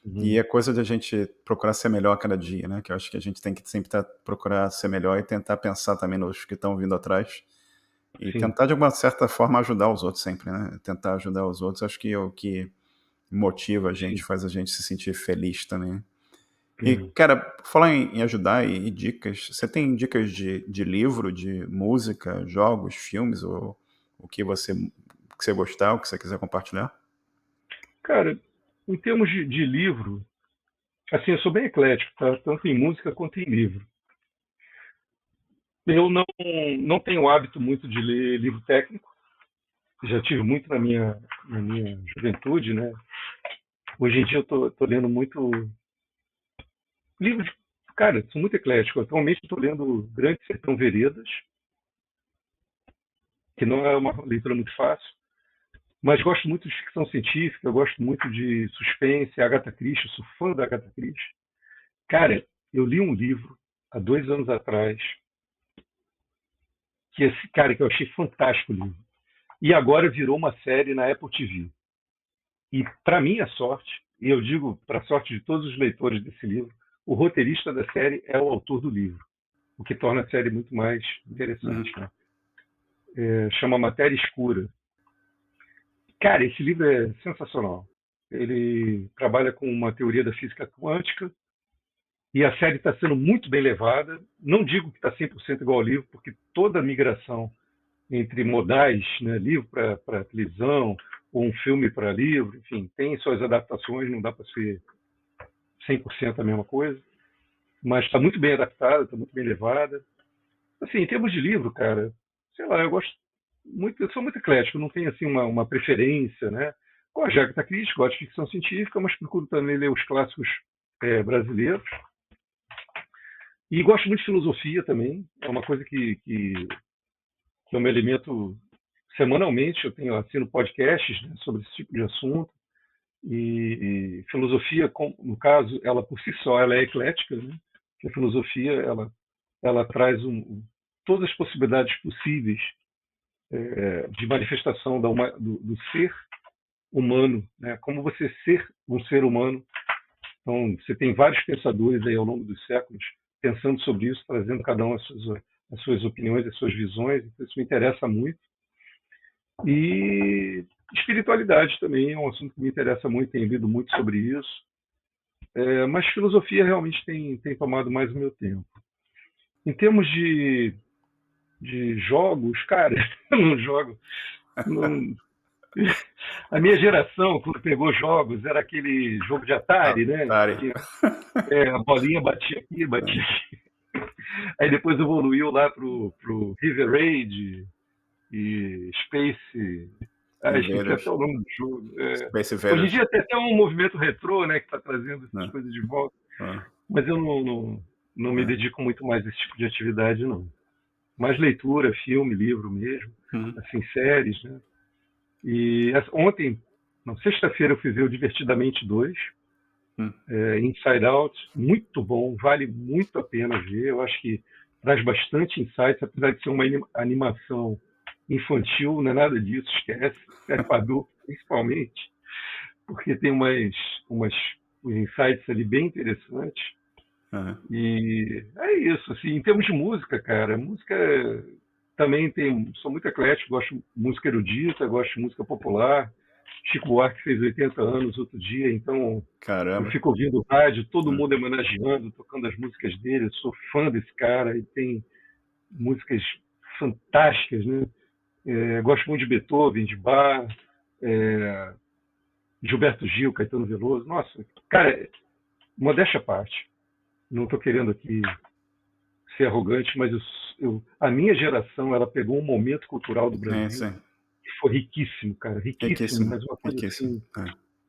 E Uhum. é coisa de a gente procurar ser melhor a cada dia, né? Que eu acho que a gente tem que sempre procurar ser melhor e tentar pensar também nos que estão vindo atrás. E Sim. tentar, de alguma certa forma, ajudar os outros sempre, né? Tentar ajudar os outros, acho que é o que motiva a gente, Sim. faz a gente se sentir feliz também. E, Uhum. cara, por falar em ajudar e dicas, você tem dicas de livro, de música, jogos, filmes, ou o que você gostar, o que você quiser compartilhar? Cara, em termos de livro, assim, eu sou bem eclético, tá? Tanto em música quanto em livro. Eu não tenho o hábito muito de ler livro técnico. Já tive muito na minha juventude, né? Hoje em dia eu tô lendo muito livro de... Cara, sou muito eclético. Atualmente estou lendo Grande Sertão Veredas, que não é uma leitura muito fácil, mas gosto muito de ficção científica, eu gosto muito de suspense, Agatha Christie, sou fã da Agatha Christie. Cara, eu li um livro há 2 anos atrás, que esse cara que eu achei fantástico o livro. E agora virou uma série na Apple TV. E para minha sorte, e eu digo para a sorte de todos os leitores desse livro, o roteirista da série é o autor do livro, o que torna a série muito mais interessante, Uhum. né? Chama Matéria Escura. Cara, esse livro é sensacional. Ele trabalha com uma teoria da física quântica E a série está sendo muito bem levada. Não digo que está 100% igual ao livro, porque toda a migração entre modais, né, livro para televisão, ou um filme para livro, enfim, tem suas adaptações, não dá para ser 100% a mesma coisa. Mas está muito bem adaptada, está muito bem levada. Assim, em termos de livro, cara, sei lá, eu gosto muito, eu sou muito eclético, não tenho assim uma preferência, né? Gosto de Agatha Christie, gosto de ficção científica, mas procuro também ler os clássicos brasileiros. E gosto muito de filosofia também, é uma coisa que eu me alimento semanalmente, eu tenho assino podcasts, né, sobre esse tipo de assunto. E filosofia, no caso, ela por si só, ela é eclética, né? Que a filosofia, ela traz todas as possibilidades possíveis de manifestação do ser humano, né? Como você ser um ser humano. Então, você tem vários pensadores aí ao longo dos séculos pensando sobre isso, trazendo cada um as suas opiniões, as suas visões. Então, isso me interessa muito. E espiritualidade também é um assunto que me interessa muito, tenho lido muito sobre isso. Mas filosofia realmente tem tomado mais o meu tempo. Em termos de jogos, cara, eu não jogo. Não... A minha geração, quando pegou jogos, era aquele jogo de Atari, né? Atari. Que, a bolinha batia aqui, batia aqui. Aí depois evoluiu lá pro River Raid e Space. Esqueci até o nome do jogo. Hoje em dia tem até um movimento retrô, né, que está trazendo essas coisas de volta. Mas eu não me dedico muito mais a esse tipo de atividade, não. Mais leitura, filme, livro mesmo, assim, séries, né? E ontem, sexta-feira, eu fui ver o Divertidamente 2, Inside Out, muito bom, vale muito a pena ver. Eu acho que traz bastante insights, apesar de ser uma animação infantil, não é nada disso, esquece, serve para adulto principalmente, porque tem uns insights ali bem interessantes. E é isso, assim, em termos de música, cara, música também sou muito eclético, gosto de música erudita, gosto de música popular. Chico Buarque fez 80 anos outro dia, então Caramba. Eu fico ouvindo rádio, todo mundo homenageando, tocando as músicas dele, eu sou fã desse cara, e tem músicas fantásticas, né? Gosto muito de Beethoven, de Bach, Gilberto Gil, Caetano Veloso. Nossa, cara, modéstia à parte. Não estou querendo aqui ser arrogante, mas a minha geração, ela pegou um momento cultural do Brasil que foi riquíssimo, cara, riquíssimo, mas uma coisa assim,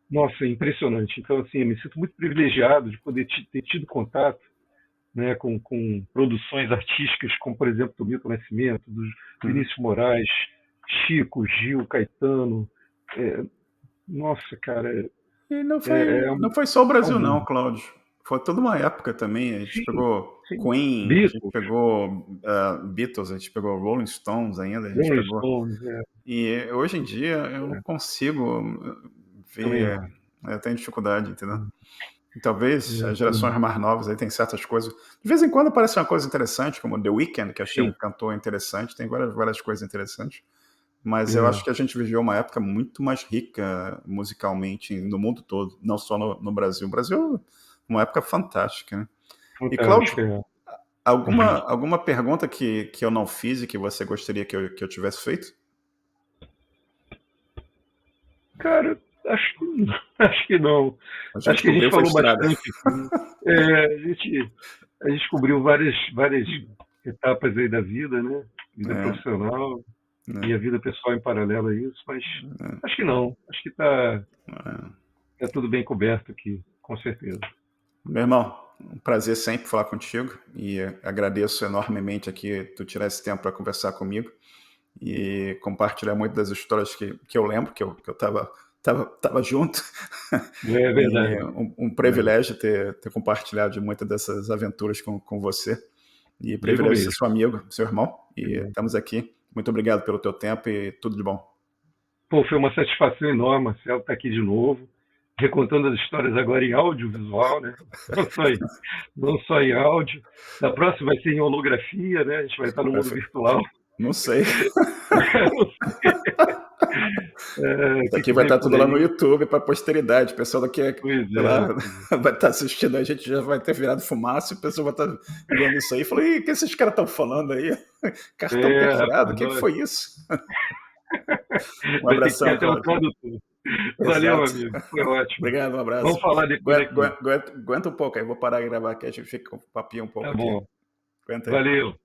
nossa, impressionante. Então, assim, eu me sinto muito privilegiado de poder ter tido contato, né, com produções artísticas, como, por exemplo, do Milton Nascimento, do Vinícius Moraes, Chico, Gil, Caetano. Nossa, cara. E não foi só o Brasil, não, Cláudio. Foi toda uma época também. A gente pegou Queen, Beatles. A gente pegou Beatles, a gente pegou Rolling Stones ainda. A gente pegou... E hoje em dia eu não consigo ver. Eu tenho dificuldade, entendeu? E talvez as gerações mais novas aí tem certas coisas. De vez em quando aparece uma coisa interessante, como The Weeknd, que achei um cantor interessante, tem várias coisas interessantes. Mas eu acho que a gente viveu uma época muito mais rica musicalmente no mundo todo, não só no Brasil. O Brasil é uma época fantástica, né? E, Cláudio, alguma pergunta que eu não fiz e que você gostaria que eu tivesse feito? Cara, acho que não. Acho que a gente falou bastante. A gente cobriu várias etapas aí da vida, né? Vida profissional e a vida pessoal em paralelo a isso, mas acho que não. Acho que tá tudo bem coberto aqui, com certeza. Meu irmão, um prazer sempre falar contigo e agradeço enormemente aqui tu tirar esse tempo para conversar comigo e compartilhar muito das histórias que eu lembro, que eu tava junto. É verdade. E um privilégio ter compartilhado de muitas dessas aventuras com você. E privilégio ser seu amigo, seu irmão. E estamos aqui. Muito obrigado pelo teu tempo e tudo de bom. Pô, foi uma satisfação enorme, Marcelo, estar aqui de novo, recontando as histórias agora em audiovisual, né? Não só em áudio. Na próxima vai ser em holografia, né? A gente vai estar no mundo virtual. Não sei. Isso que aqui vai vem estar por tudo lá no aí. YouTube para a posteridade. O pessoal daqui, Pois sei lá, é, pois é. vai estar assistindo a gente, já vai ter virado fumaça, e o pessoal vai estar vendo isso aí e falou: Ih, o que esses caras estão falando aí? Cartão perfurado? O Rapaz, que olha, foi isso? Um vai ter que ter abração, até um Cláudio. tradutor. Valeu, meu Exato. amigo. Foi ótimo. Obrigado, um Vamos abraço. falar depois aqui. Aguenta um pouco aí, vou parar de gravar aqui, a gente fica com o papinho um pouco Tá aqui. bom. Aguenta aí. Valeu.